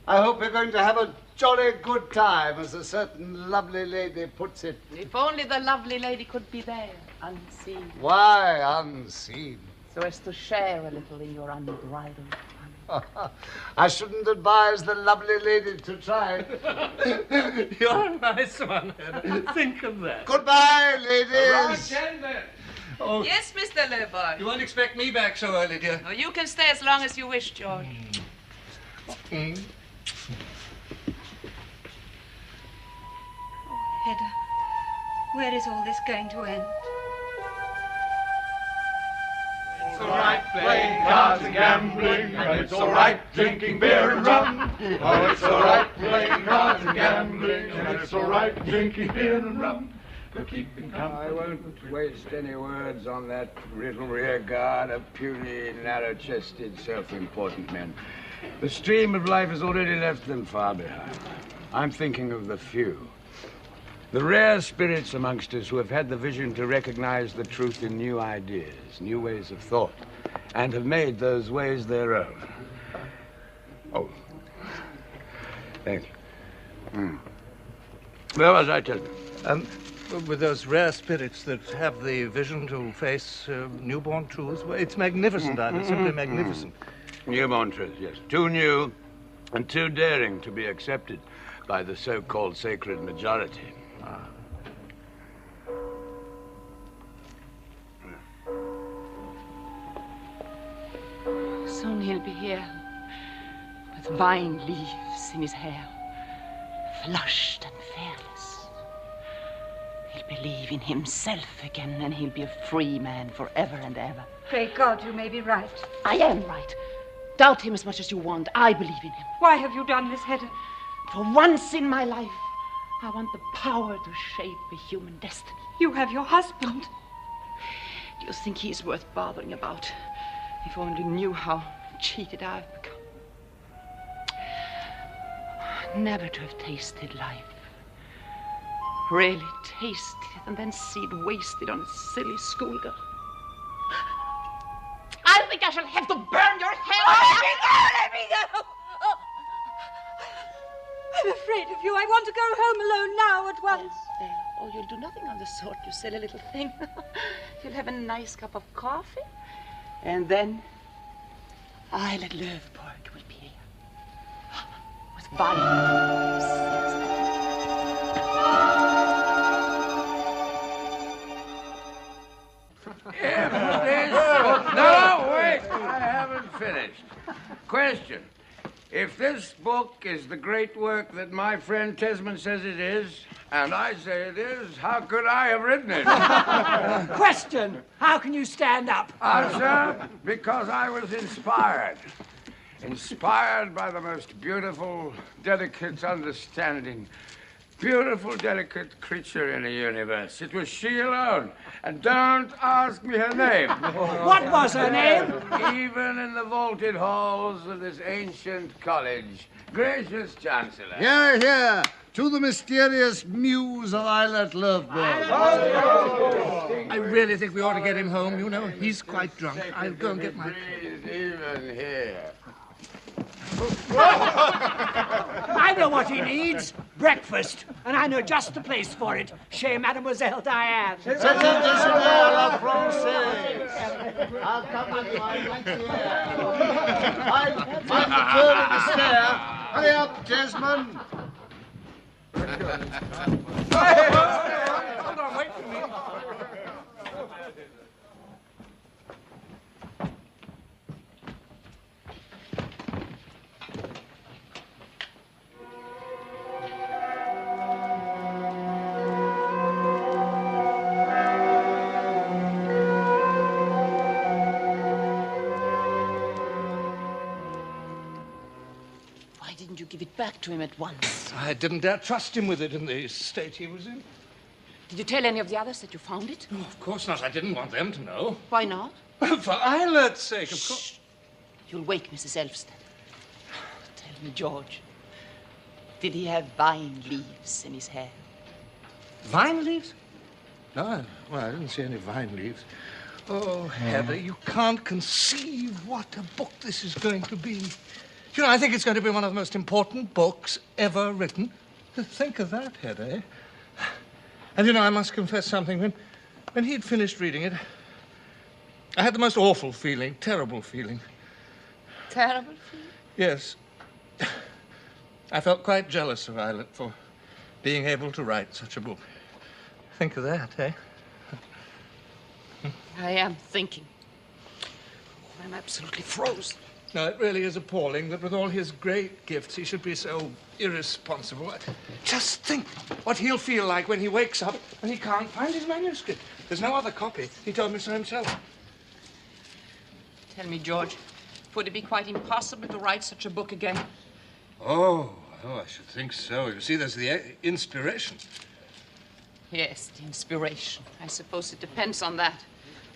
F: I hope we're going to have a jolly good time, as a certain lovely lady puts it.
D: If only the lovely lady could be there, unseen,
F: Why unseen?
D: so as to share a little in your unbridled fun.
F: I shouldn't advise the lovely lady to try.
C: You're a nice one, Henrik. Think of that.
F: Goodbye,
G: Around
F: ladies.
G: 10 then.
C: Oh,
D: Yes, Mr.
C: you
D: Leopold.
C: won't expect me back so early, dear.
D: Oh, you can stay as long as you wish, George.
E: Hedda, where is all this going to end?
H: It's all right playing cards and gambling, and it's all right drinking beer and rum. Oh, it's all right playing cards and gambling, and it's all right drinking beer and rum. But keeping company.
G: I won't waste any words on that little rear guard of puny, narrow-chested, self-important men. The stream of life has already left them far behind. I'm thinking of the few. The rare spirits amongst us who have had the vision to recognize the truth in new ideas, new ways of thought, and have made those ways their own. Oh, thank you. Where was I telling you?
C: With those rare spirits that have the vision to face newborn truths, well, it's magnificent, Ida, simply magnificent.
G: Newborn truth, yes. Too new and too daring to be accepted by the so-called sacred majority.
D: Soon he'll be here with vine leaves in his hair, flushed and fearless. believe in himself again, and he'll be a free man forever and ever.
E: Pray God you may be right.
B: I am right. Doubt him as much as you want. I believe in him.
E: Why have you done this, Hedda?
B: For once in my life, I want the power to shape a human destiny.
E: You have your husband.
D: Do you think he's worth bothering about? If only knew how cheated I've become. Never to have tasted life. Really taste it and then see it wasted on a silly schoolgirl.
B: I think I shall have to burn your hair.
E: Let me go! Oh. I'm afraid of you. I want to go home alone now at once.
D: Yes, oh, you'll do nothing of the sort, you silly little thing. You'll have a nice cup of coffee, and then I'll at Löfborg will be here. With wine.
G: No, wait, I haven't finished. Question. If this book is the great work that my friend Tesman says it is, and I say it is, how could I have written it?
I: Question. How can you stand up?
G: Answer, because I was inspired. Inspired by the most beautiful, delicate understanding. Beautiful, delicate creature in the universe. It was she alone. And don't ask me her name.
I: What was her name?
G: Even in the vaulted halls of this ancient college. Gracious Chancellor.
F: Here, here, to the mysterious muse of Eilert Löfborg.
C: I really think we ought to get him home, you know. He's quite drunk. I'll go and get my...
G: He's even here.
I: I know what he needs. Breakfast. And I know just the place for it. Chez Mademoiselle Diane.
F: C'est un déjeuner à la française. I'll come with you. I'm right here. I'm the third of the stair. Hurry up, Desmond.
C: Hold on, wait for me.
B: Why didn't you give it back to him at once?
C: I didn't dare trust him with it in the state he was in.
D: Did you tell any of the others that you found it?
C: Oh, of course not. I didn't want them to know.
B: Why not?
C: For Eilert's sake, of course.
B: You'll wake Mrs. Elfsted. Tell me, George, did he have vine leaves in his hair?
C: Vine leaves? No, well, I didn't see any vine leaves. Oh, Heather, you can't conceive what a book this is going to be. You know, I think it's going to be one of the most important books ever written. Think of that, Heather, eh? And, you know, I must confess something. When he'd finished reading it, I had the most awful feeling, terrible feeling.
D: Terrible feeling?
C: Yes. I felt quite jealous of Eilert for being able to write such a book. Think of that, eh?
B: I am thinking. I'm absolutely frozen.
C: No, it really is appalling that with all his great gifts, he should be so irresponsible. Just think what he'll feel like when he wakes up and he can't find his manuscript. There's no other copy. He told me so himself.
D: Tell me, George, would it be quite impossible to write such a book again?
C: Oh, I should think so. You see, there's the inspiration.
D: Yes, the inspiration. I suppose it depends on that.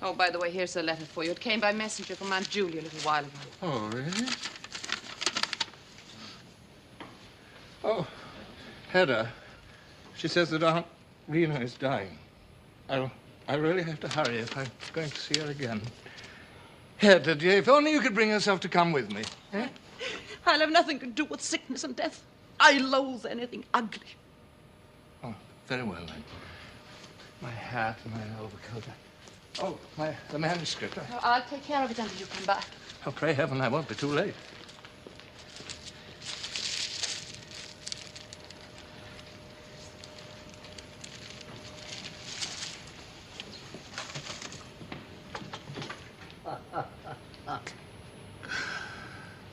D: Oh, by the way, here's a letter for you. It came by messenger from Aunt Julie a little while ago.
C: Oh, really? Oh, Hedda, she says that Aunt Rena is dying. I really have to hurry if I'm going to see her again. Hedda, dear, if only you could bring yourself to come with me. Eh?
B: I'll have nothing to do with sickness and death. I loathe anything ugly.
C: Oh, very well, then. My hat and my overcoat. Oh, the manuscript.
D: I'll take care of it until you come back.
C: Oh, pray heaven I won't be too late.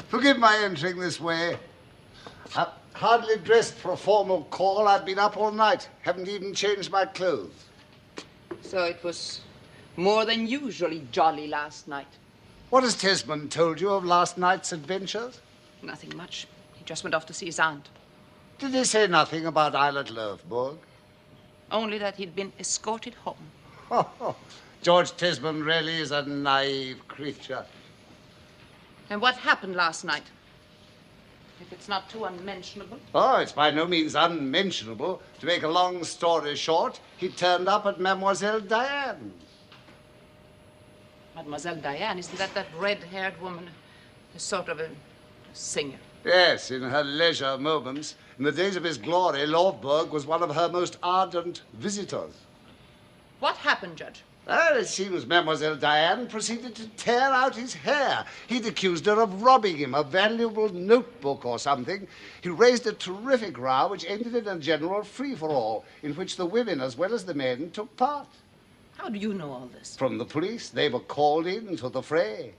F: Forgive my entering this way. I've hardly dressed for a formal call. I've been up all night. Haven't even changed my clothes.
D: So it was more than usually jolly last night.
F: What has Tesman told you of last night's adventures?
D: Nothing much. He just went off to see his aunt.
F: Did he say nothing about Islet Löfborg?
D: Only that he'd been escorted home.
F: Oh, George Tesman really is a naive creature.
D: And what happened last night? If it's not too unmentionable.
F: Oh, it's by no means unmentionable. To make a long story short, he turned up at Mademoiselle Diane's.
D: Mademoiselle Diane, isn't that red-haired woman? A sort of a singer.
F: Yes, in her leisure moments. In the days of his glory, Löfborg was one of her most ardent visitors.
D: What happened, Judge?
F: Well, it seems Mademoiselle Diane proceeded to tear out his hair. He'd accused her of robbing him, a valuable notebook or something. He raised a terrific row which ended in a general free-for-all, in which the women as well as the men took part.
D: How do you know all this?
F: From the police. They were called in to the fray.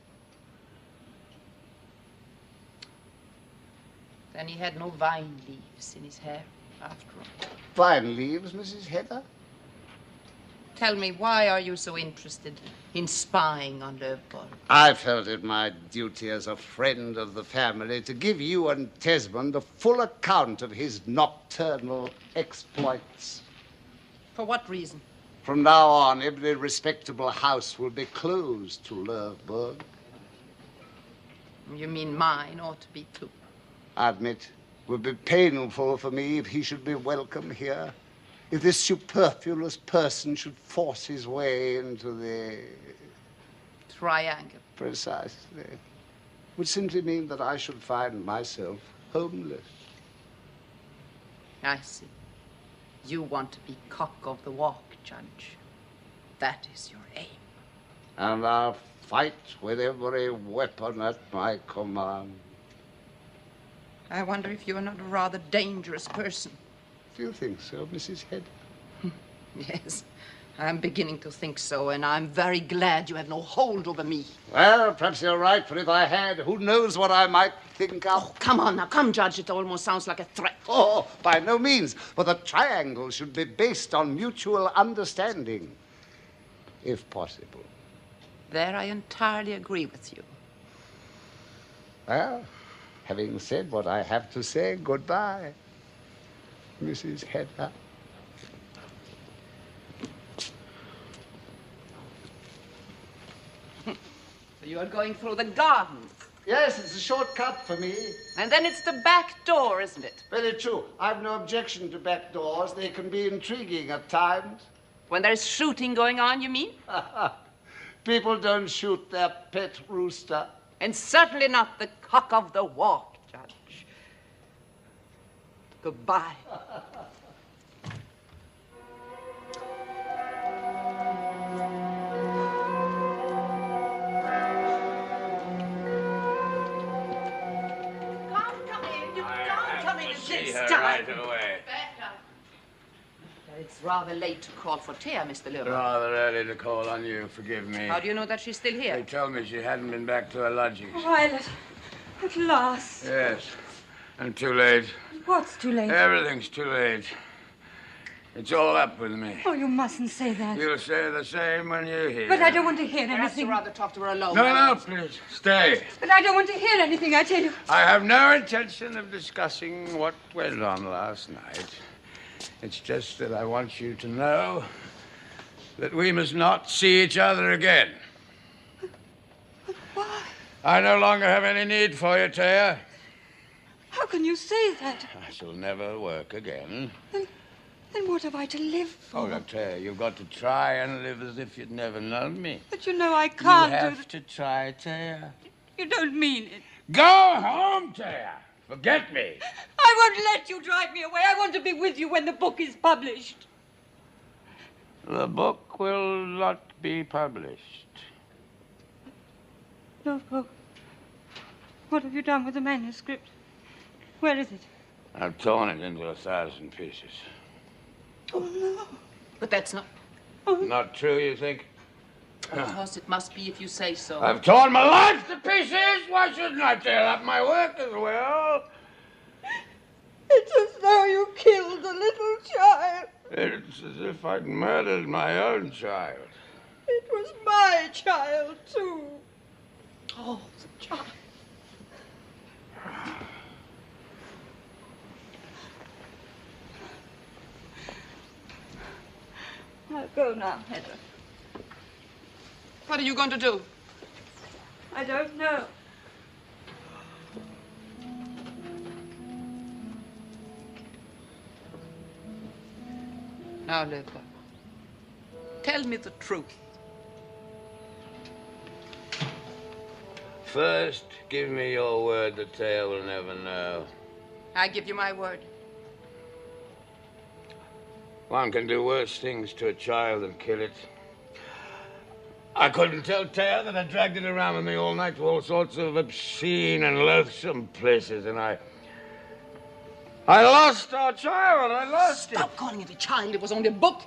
D: Then he had no vine leaves in his hair, after all.
F: Vine leaves, Mrs. Hedda?
D: Tell me, why are you so interested in spying on Löfborg?
F: I felt it my duty as a friend of the family to give you and Tesman the full account of his nocturnal exploits.
D: For what reason?
F: From now on, every respectable house will be closed to Löfborg.
D: You mean mine ought to be too?
F: I admit, it would be painful for me if he should be welcome here. If this superfluous person should force his way into the...
D: Triangle.
F: Precisely. It would simply mean that I should find myself homeless.
D: I see. You want to be cock of the walk, Judge. That is your aim.
F: And I'll fight with every weapon at my command.
D: I wonder if you're not a rather dangerous person.
F: Do you think so, Mrs. Head?
D: Yes, I'm beginning to think so, and I'm very glad you have no hold over me.
F: Well, perhaps you're right, for if I had, who knows what I might think of.
D: Oh, come on now, come, Judge. It almost sounds like a threat.
F: Oh, by no means. For the triangle should be based on mutual understanding, if possible.
D: There I entirely agree with you.
F: Well, having said what I have to say, goodbye, Mrs. Hedda.
D: So you are going through the garden.
F: Yes, it's a shortcut for me.
D: And then it's the back door, isn't it?
F: Very true. I've no objection to back doors. They can be intriguing at times.
D: When there's shooting going on, you mean?
F: People don't shoot their pet rooster.
D: And certainly not the cock of the walk, Judge. Goodbye.
G: Right away.
D: It's rather late to call for Thea, Mr. Löfborg.
G: Rather early to call on you. Forgive me.
D: How do you know that she's still
G: They
D: here?
G: told me she hadn't been back to her lodgings.
E: Violet, at last.
G: Yes, and too late.
E: What's too late?
G: Everything's too late. It's all up with me.
E: Oh, you mustn't say that.
G: You'll say the same when you're here.
E: But I don't want to hear
D: Perhaps
E: anything.
D: you'd rather talk to her alone.
G: No, please. Stay.
E: But I don't want to hear anything, I tell you.
G: I have no intention of discussing what went on last night. It's just that I want you to know that we must not see each other again.
E: Why?
G: I no longer have any need for you, Thea.
E: How can you say that?
G: I shall never work again.
E: Then what have I to live for?
G: Oh, look, Thea, you've got to try and live as if you'd never known me.
E: But you know I can't
G: You
E: do
G: have to try, Thea.
E: You don't mean it.
G: Go home, Thea. Forget me.
E: I won't let you drive me away. I want to be with you when the book is published.
G: The book will not be published.
E: No, what have you done with the manuscript? Where is it?
G: I've torn it into 1,000 pieces.
E: Oh, no.
D: But that's not...
G: Not true, you think?
D: Of course, it must be if you say so.
G: I've torn my life to pieces. Why shouldn't I tear up my work as well?
E: It's as though you killed a little child.
G: It's as if I'd murdered my own child.
B: It was my child, too. Oh, the child.
J: I'll go now, Hedda.
D: What are you going to do?
J: I don't know.
D: Now, little boy, tell me the truth.
G: First, give me your word that Taya will never know.
D: I give you my word.
G: One can do worse things to a child than kill it. I couldn't tell Taya that I dragged it around with me all night to all sorts of obscene and loathsome places, and I lost our child. I lost it.
D: Stop calling it a child. It was only a book.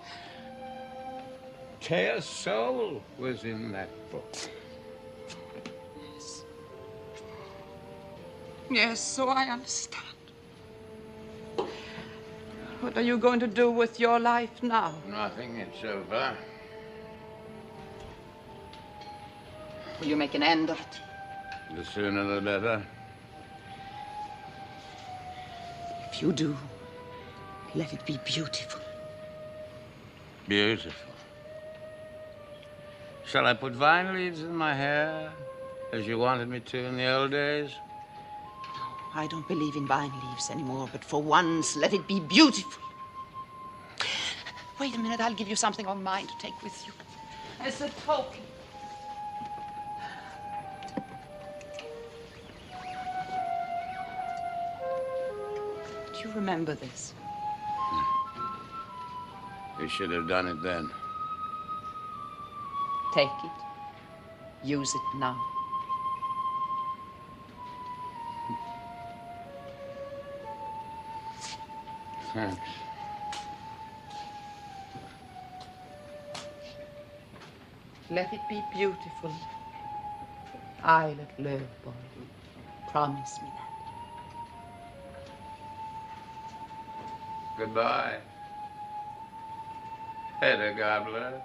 G: Taya's soul was in that book.
D: Yes. Yes, so I understand. What are you going to do with your life now?
G: Nothing. It's over.
D: Will you make an end of it?
G: The sooner the better.
D: If you do, let it be beautiful.
G: Beautiful. Shall I put vine leaves in my hair, as you wanted me to in the old days?
B: I don't believe in vine leaves anymore, but for once, let it be beautiful. Wait a minute, I'll give you something of mine to take with you.
D: As a token. Do you remember this?
G: You should have done it then.
D: Take it. Use it now.
G: Thanks.
D: Let it be beautiful. I, little boy, promise me that.
G: Goodbye. Hedda Gobbler.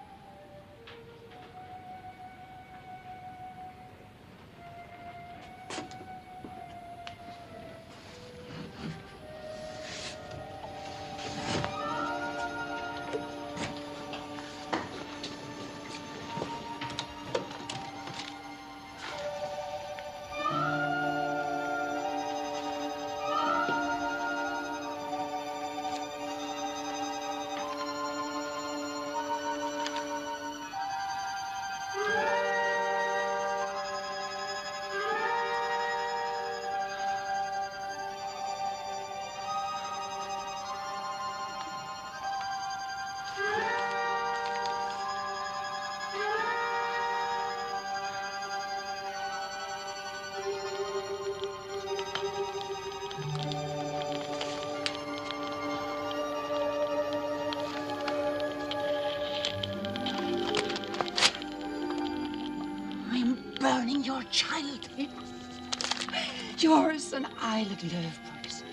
B: Burning your child.
D: Yours and I, little Lovebirds.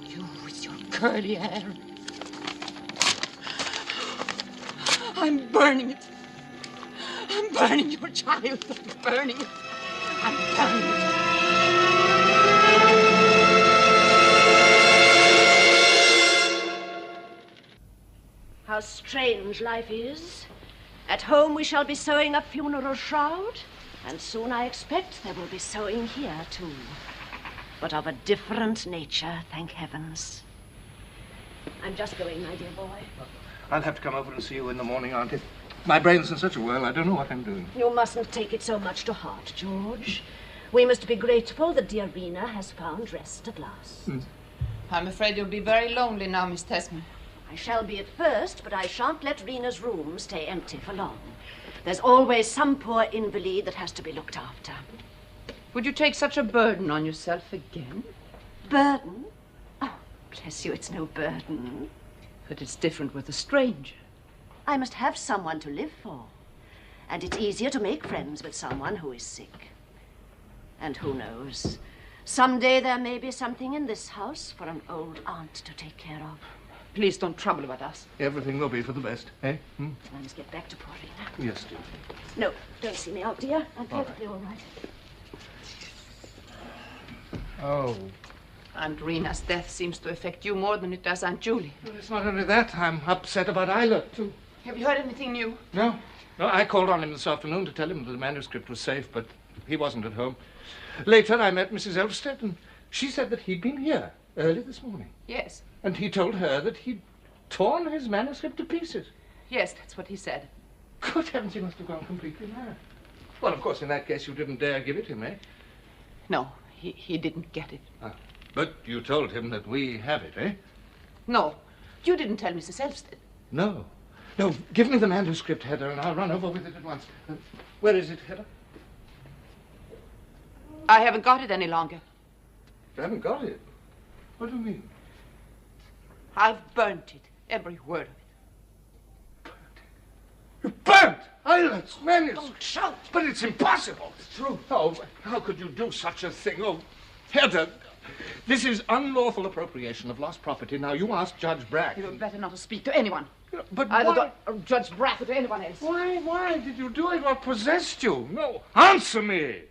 D: You with your curly hair. I'm burning it. I'm burning your child. I'm burning it. I'm burning it.
A: How strange life is. At home we shall be sewing a funeral shroud, and soon I expect there will be sewing here too. But of a different nature, thank heavens. I'm just going, my dear boy.
C: I'll have to come over and see you in the morning, Auntie. My brain's in such a whirl, I don't know what I'm doing.
A: You mustn't take it so much to heart, George. We must be grateful that dear Rena has found rest at last.
D: I'm afraid you'll be very lonely now, Miss Tesman.
A: I shall be at first, but I shan't let Rena's room stay empty for long. There's always some poor invalid that has to be looked after.
D: Would you take such a burden on yourself again?
A: Burden? Oh, bless you, it's no burden.
D: But it's different with a stranger.
A: I must have someone to live for. And it's easier to make friends with someone who is sick. And who knows? Someday there may be something in this house for an old aunt to take care of.
D: Please don't trouble about us.
C: Everything will be for the best, eh?
A: I must get back to Paulina.
C: Yes, dear.
A: No, don't see me out, dear. I'm perfectly all right.
C: Oh.
D: Aunt Rena's death seems to affect you more than it does Aunt Julie.
C: Well, it's not only that. I'm upset about Isla, too.
D: Have you heard anything new?
C: No. No, I called on him this afternoon to tell him the manuscript was safe, but he wasn't at home. Later, I met Mrs. Elvsted, and she said that he'd been here early this morning.
D: Yes.
C: And he told her that he'd torn his manuscript to pieces.
D: Yes, that's what he said.
C: Good heavens, he must have gone completely mad. Well, of course, in that case, you didn't dare give it him, eh?
D: No, he didn't get it.
C: Ah. But you told him that we have it, eh?
D: No, you didn't tell Mrs. Elvsted.
C: No. No, give me the manuscript, Hedda, and I'll run over with it at once. Where is it, Hedda?
D: I haven't got it any longer.
C: You haven't got it? What do you mean?
D: I've burnt it, every word of it.
C: You burnt Isla's manuscript?
D: Don't shout.
C: But it's impossible. It's true. Oh, how could you do such a thing? Oh, Hedda, this is unlawful appropriation of lost property. Now, you ask Judge Brack.
D: You'd better not to speak to anyone.
C: But
D: Either Judge Brack or to anyone else.
C: Why did you do it? What possessed you? No, answer me.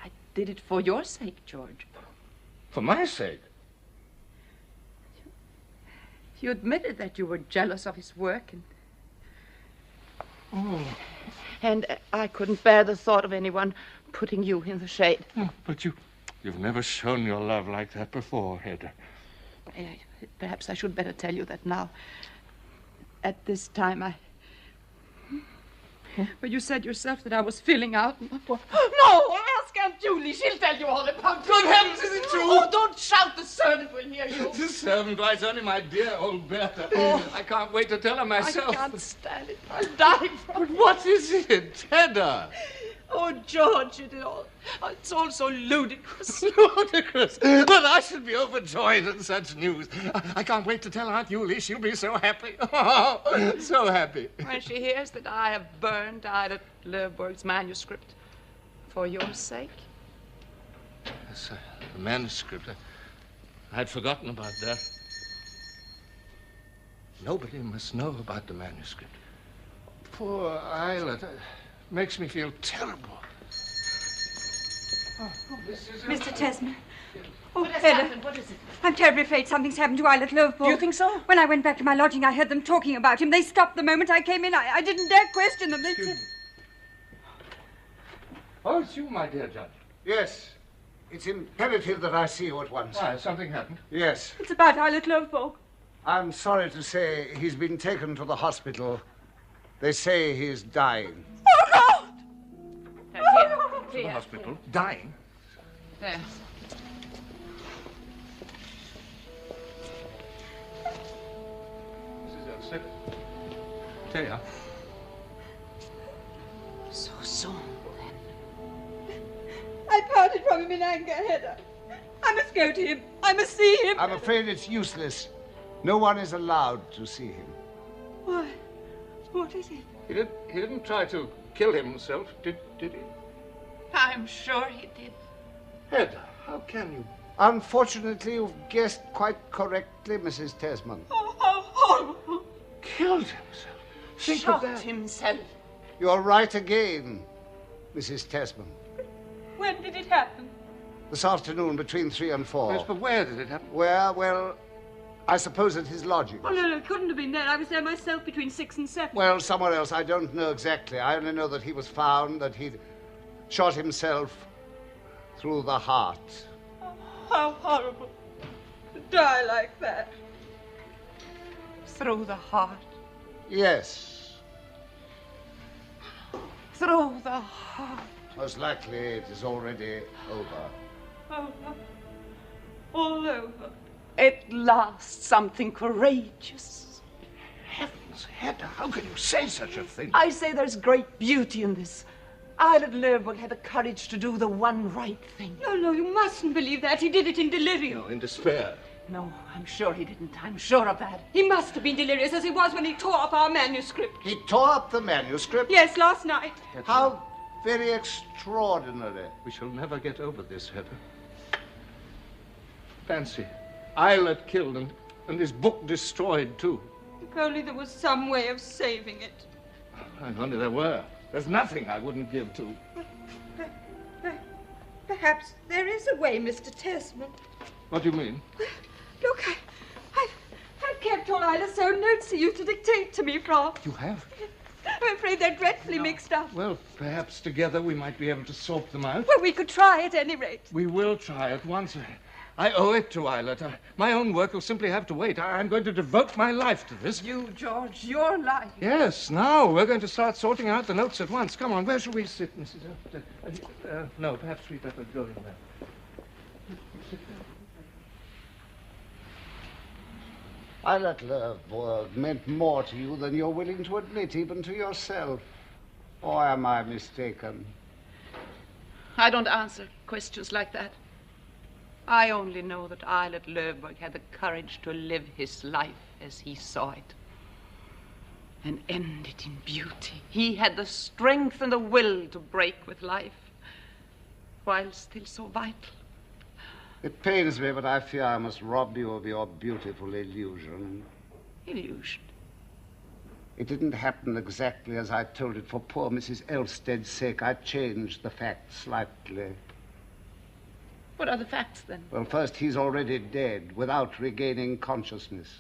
D: I did it for your sake, George.
C: For my sake?
D: You admitted that you were jealous of his work, and I couldn't bear the thought of anyone putting you in the shade.
C: Oh, but you've never shown your love like that before, Hedda.
D: Perhaps I should better tell you that now. At this time, But you said yourself that I was filling out. No, ask Aunt Julie. She'll tell you all about it.
C: Good heavens, is it true?
D: Oh, don't shout. The servant will hear you.
C: The servant? Why, it's only my dear old Bertha. I can't wait to tell her myself.
D: I can't stand it. I'll die from it.
C: But what is it, Hedda?
D: Oh, George, it's all so ludicrous.
C: Ludicrous? But I should be overjoyed at such news. I can't wait to tell Aunt Julie. She'll be so happy. Oh, so happy.
D: When she hears that I have burned Ida Lerberg's manuscript for your sake.
C: Yes, the manuscript. I'd forgotten about that. Nobody must know about the manuscript. Poor Isla. Makes me feel terrible.
J: Mr. Tesman. Oh,
D: What has
J: Hedda.
D: happened? What is it?
J: I'm terribly afraid something's happened to Islet Lovborg.
D: Do you think so?
J: When I went back to my lodging, I heard them talking about him. They stopped the moment I came in. I didn't dare question them. They said...
C: Oh, it's you, my dear Judge.
F: Yes. It's imperative that I see you at once.
C: Why, something happened?
F: Yes.
J: It's about Islet Lovborg.
F: I'm sorry to say he's been taken to the hospital. They say he's dying.
J: Oh, God!
C: To the hospital? Dying?
D: There.
C: Mrs. Elster. Taya.
D: So soon, then.
J: I parted from him in anger, Hedda. I must go to him. I must see him.
F: I'm afraid it's useless. No one is allowed to see him.
J: Why? What is it?
C: He didn't try to kill himself, did he?
D: I'm sure he did.
C: Hedda, how can you?
F: Unfortunately, you've guessed quite correctly, Mrs. Tesman.
J: Oh, how horrible.
C: Killed himself? Think
D: Shot
C: of that.
D: himself.
F: You're right again, Mrs. Tesman.
J: When did it happen?
F: This afternoon between 3 and 4.
C: Yes, but where did it happen?
F: Where? Well, I suppose at his lodgings.
J: Oh, no, it couldn't have been there. I was there myself between 6 and 7.
F: Well, somewhere else. I don't know exactly. I only know that he was found, that he'd shot himself through the heart.
J: Oh, how horrible. To die like that.
D: Through the heart.
F: Yes.
D: Through the heart.
F: Most likely it is already over.
J: Oh, all over.
D: At last, something courageous.
C: Heavens, Hedda, how can you say such a thing?
D: I say there's great beauty in this. Islet Lerberg had the courage to do the one right thing.
J: No, you mustn't believe that. He did it in delirium.
C: No, in despair.
D: No, I'm sure he didn't. I'm sure of that.
J: He must have been delirious, as he was when he tore up our manuscript.
F: He tore up the manuscript?
J: Yes, last night.
F: How Very extraordinary.
C: We shall never get over this, Hedda. Fancy, Eilert killed and his book destroyed, too.
J: If only there was some way of saving it.
C: If only there were. There's nothing I wouldn't give to.
J: Perhaps there is a way, Mr. Tesman.
C: What do you mean?
J: Look, I've kept all Isla's own notes for you to dictate to me from.
C: You have?
J: I'm afraid they're dreadfully mixed up.
C: Well, perhaps together we might be able to sort them out.
J: Well, we could try at any rate.
C: We will try at once. I owe it to Eilert. My own work will simply have to wait. I'm going to devote my life to this.
D: You, George, your life.
C: Yes, now we're going to start sorting out the notes at once. Come on, where shall we sit, Mrs. Elfstead? No, perhaps we'd better go in there. Sit down.
F: Eilert Lovborg meant more to you than you're willing to admit, even to yourself. Or am I mistaken?
D: I don't answer questions like that. I only know that Eilert Lovborg had the courage to live his life as he saw it and end it in beauty. He had the strength and the will to break with life while still so vital.
F: It pains me, but I fear I must rob you of your beautiful illusion.
D: Illusion?
F: It didn't happen exactly as I told it. For poor Mrs. Elfsted's sake, I changed the facts slightly.
D: What are the facts, then?
F: Well, first, he's already dead, without regaining consciousness.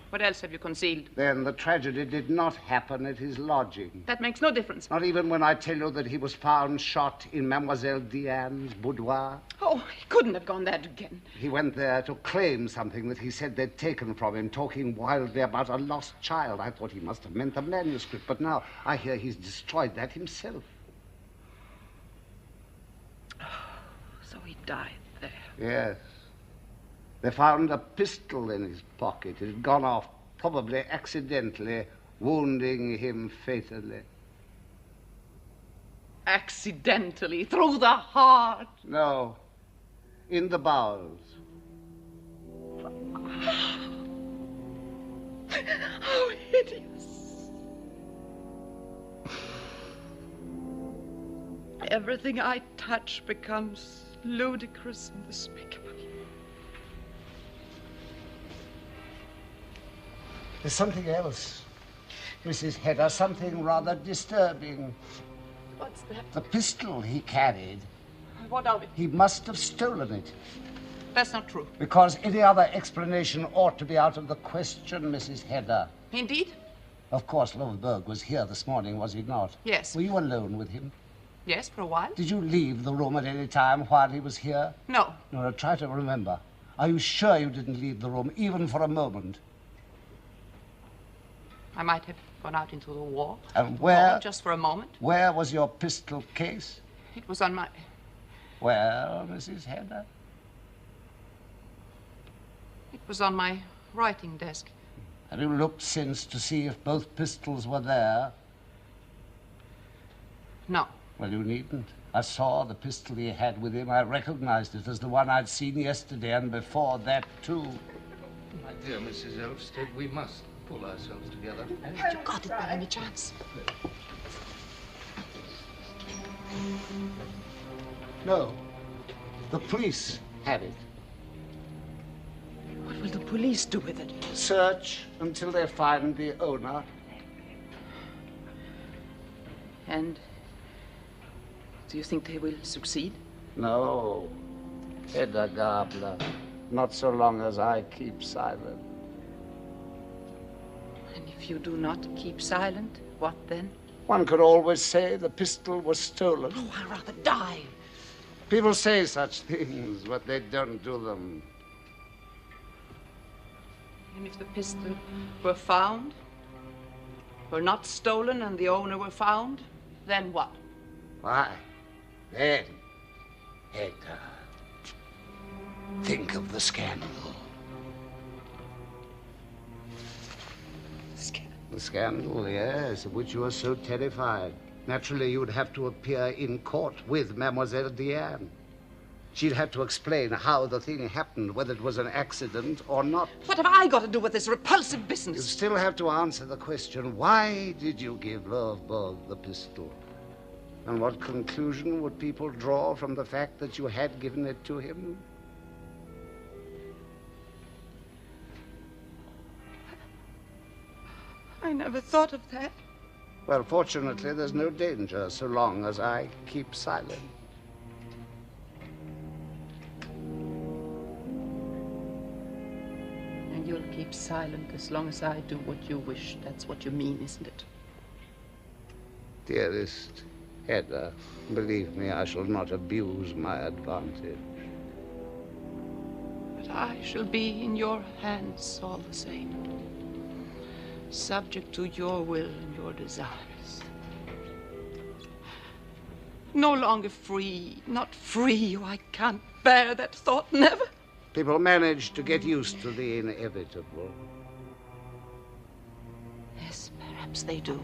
D: What else have you concealed?
F: Then the tragedy did not happen at his lodging.
D: That makes no difference.
F: Not even when I tell you that he was found shot in Mademoiselle Diane's boudoir.
D: Oh, he couldn't have gone there again.
F: He went there to claim something that he said they'd taken from him, talking wildly about a lost child. I thought he must have meant the manuscript, but now I hear he's destroyed that himself.
D: So he died there.
F: Yes. They found a pistol in his pocket. It had gone off, probably accidentally, wounding him fatally.
D: Accidentally, through the heart?
F: No, in the bowels.
D: How hideous. Everything I touch becomes ludicrous and despicable.
F: There's something else, Mrs. Hedda, something rather disturbing.
D: What's that?
F: The pistol he carried.
D: What of it?
F: He must have stolen it.
D: That's not true.
F: Because any other explanation ought to be out of the question, Mrs. Hedda.
D: Indeed?
F: Of course, Lovborg was here this morning, was he not?
D: Yes.
F: Were you alone with him?
D: Yes, for a while.
F: Did you leave the room at any time while he was here?
D: No.
F: No, try to remember. Are you sure you didn't leave the room, even for a moment?
D: I might have gone out into the walk.
F: And where?
D: Oh, just for a moment.
F: Where was your pistol case?
D: It was on my...
F: Well, Mrs. Hedda?
D: It was on my writing desk.
F: Have you looked since to see if both pistols were there?
D: No.
F: Well, you needn't. I saw the pistol he had with him. I recognized it as the one I'd seen yesterday, and before that, too.
C: My dear Mrs. Elfstead, we must pull ourselves together.
A: Have you got it by any chance?
F: No. The police have it.
D: What will the police do with it?
F: Search until they find the owner.
D: And do you think they will succeed?
F: No, Hedda Gabler. Not so long as I keep silent.
D: And if you do not keep silent, what then?
F: One could always say the pistol was stolen.
A: Oh, I'd rather die.
F: People say such things, but they don't do them.
D: And if the pistol were found, were not stolen, and the owner were found, then what?
F: Why, then, Hedda, think of the scandal. The scandal, yes, of which you are so terrified. Naturally, you would have to appear in court with Mademoiselle Diane. She'd have to explain how the thing happened, whether it was an accident or not.
D: What have I got to do with this repulsive
F: You
D: business?
F: still have to answer the question, why did you give Lovborg the pistol? And what conclusion would people draw from the fact that you had given it to him?
D: I never thought of that.
F: Well, fortunately, there's no danger so long as I keep silent.
D: And you'll keep silent as long as I do what you wish. That's what you mean, isn't it?
F: Dearest Hedda, believe me, I shall not abuse my advantage.
D: But I shall be in your hands all the same. Subject to your will and your desires. No longer free, not free. Oh, I can't bear that thought, never.
F: People manage to get used to the inevitable.
D: Yes, perhaps they do.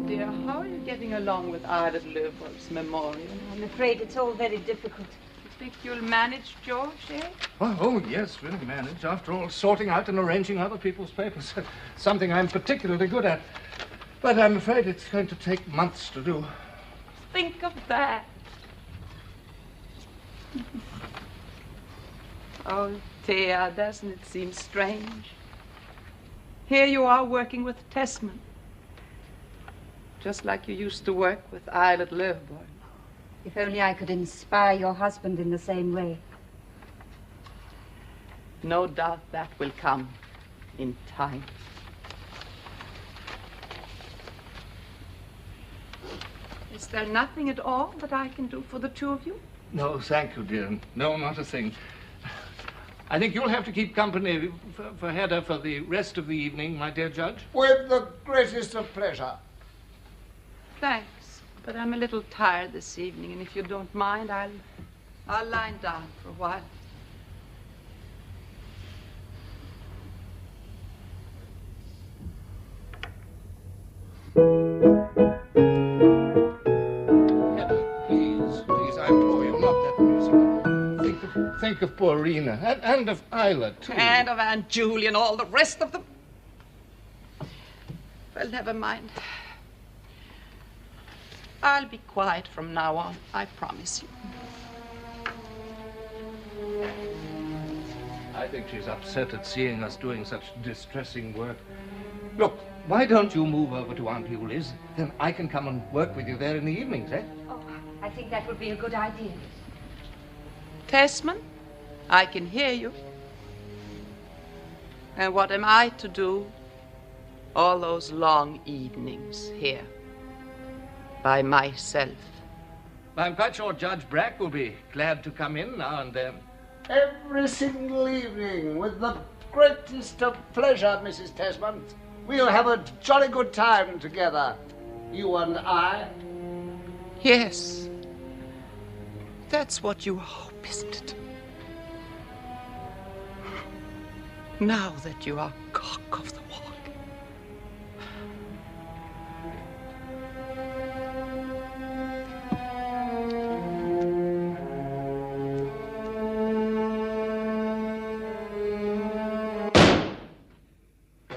D: Dear, how are you getting along with Ida Löfberg's memorial?
E: I'm afraid it's all very difficult.
D: You think you'll manage, George, eh?
C: Oh, yes, we'll manage. After all, sorting out and arranging other people's papers. Something I'm particularly good at. But I'm afraid it's going to take months to do.
D: Think of that. Oh, Thea, doesn't it seem strange? Here you are working with Tesman. Just like you used to work with Eilert Löfborg.
E: If only I could inspire your husband in the same way.
D: No doubt that will come in time. Is there nothing at all that I can do for the two of you?
C: No, thank you, dear. No, not a thing. I think you'll have to keep company for Hedda for the rest of the evening, my dear Judge.
F: With the greatest of pleasure.
D: Thanks, but I'm a little tired this evening, and if you don't mind, I'll lie down for a while.
C: Hedda, please, I implore you, not that music. Think of poor Rena, and of Isla, too.
D: And of Aunt Julie and all the rest of them. Well, never mind. I'll be quiet from now on, I promise you.
C: I think she's upset at seeing us doing such distressing work. Look, why don't you move over to Aunt Yuli's? Then I can come and work with you there in the evenings, eh?
E: Oh, I think that would be a good idea.
D: Tesman, I can hear you. And what am I to do all those long evenings here? By myself.
C: I'm quite sure Judge Brack will be glad to come in now and then.
F: Every single evening, with the greatest of pleasure, Mrs. Tesman. We'll have a jolly good time together, you and I.
D: Yes. That's what you hope, isn't it? Now that you are cock of the walk.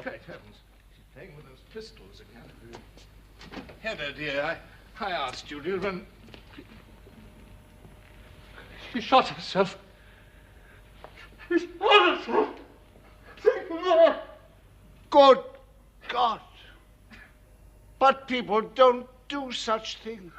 C: Great heavens, she's playing with those pistols again. Hedda, dear, I asked you, dear, and she shot herself. She shot herself. Think of that.
F: Good God. But people don't do such things.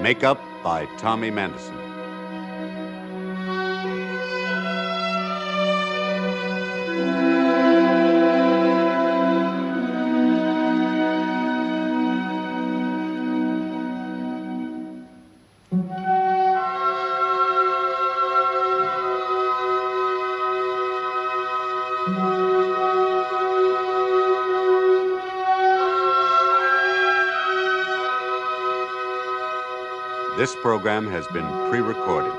K: Makeup by Tommy Manderson. This program has been pre-recorded.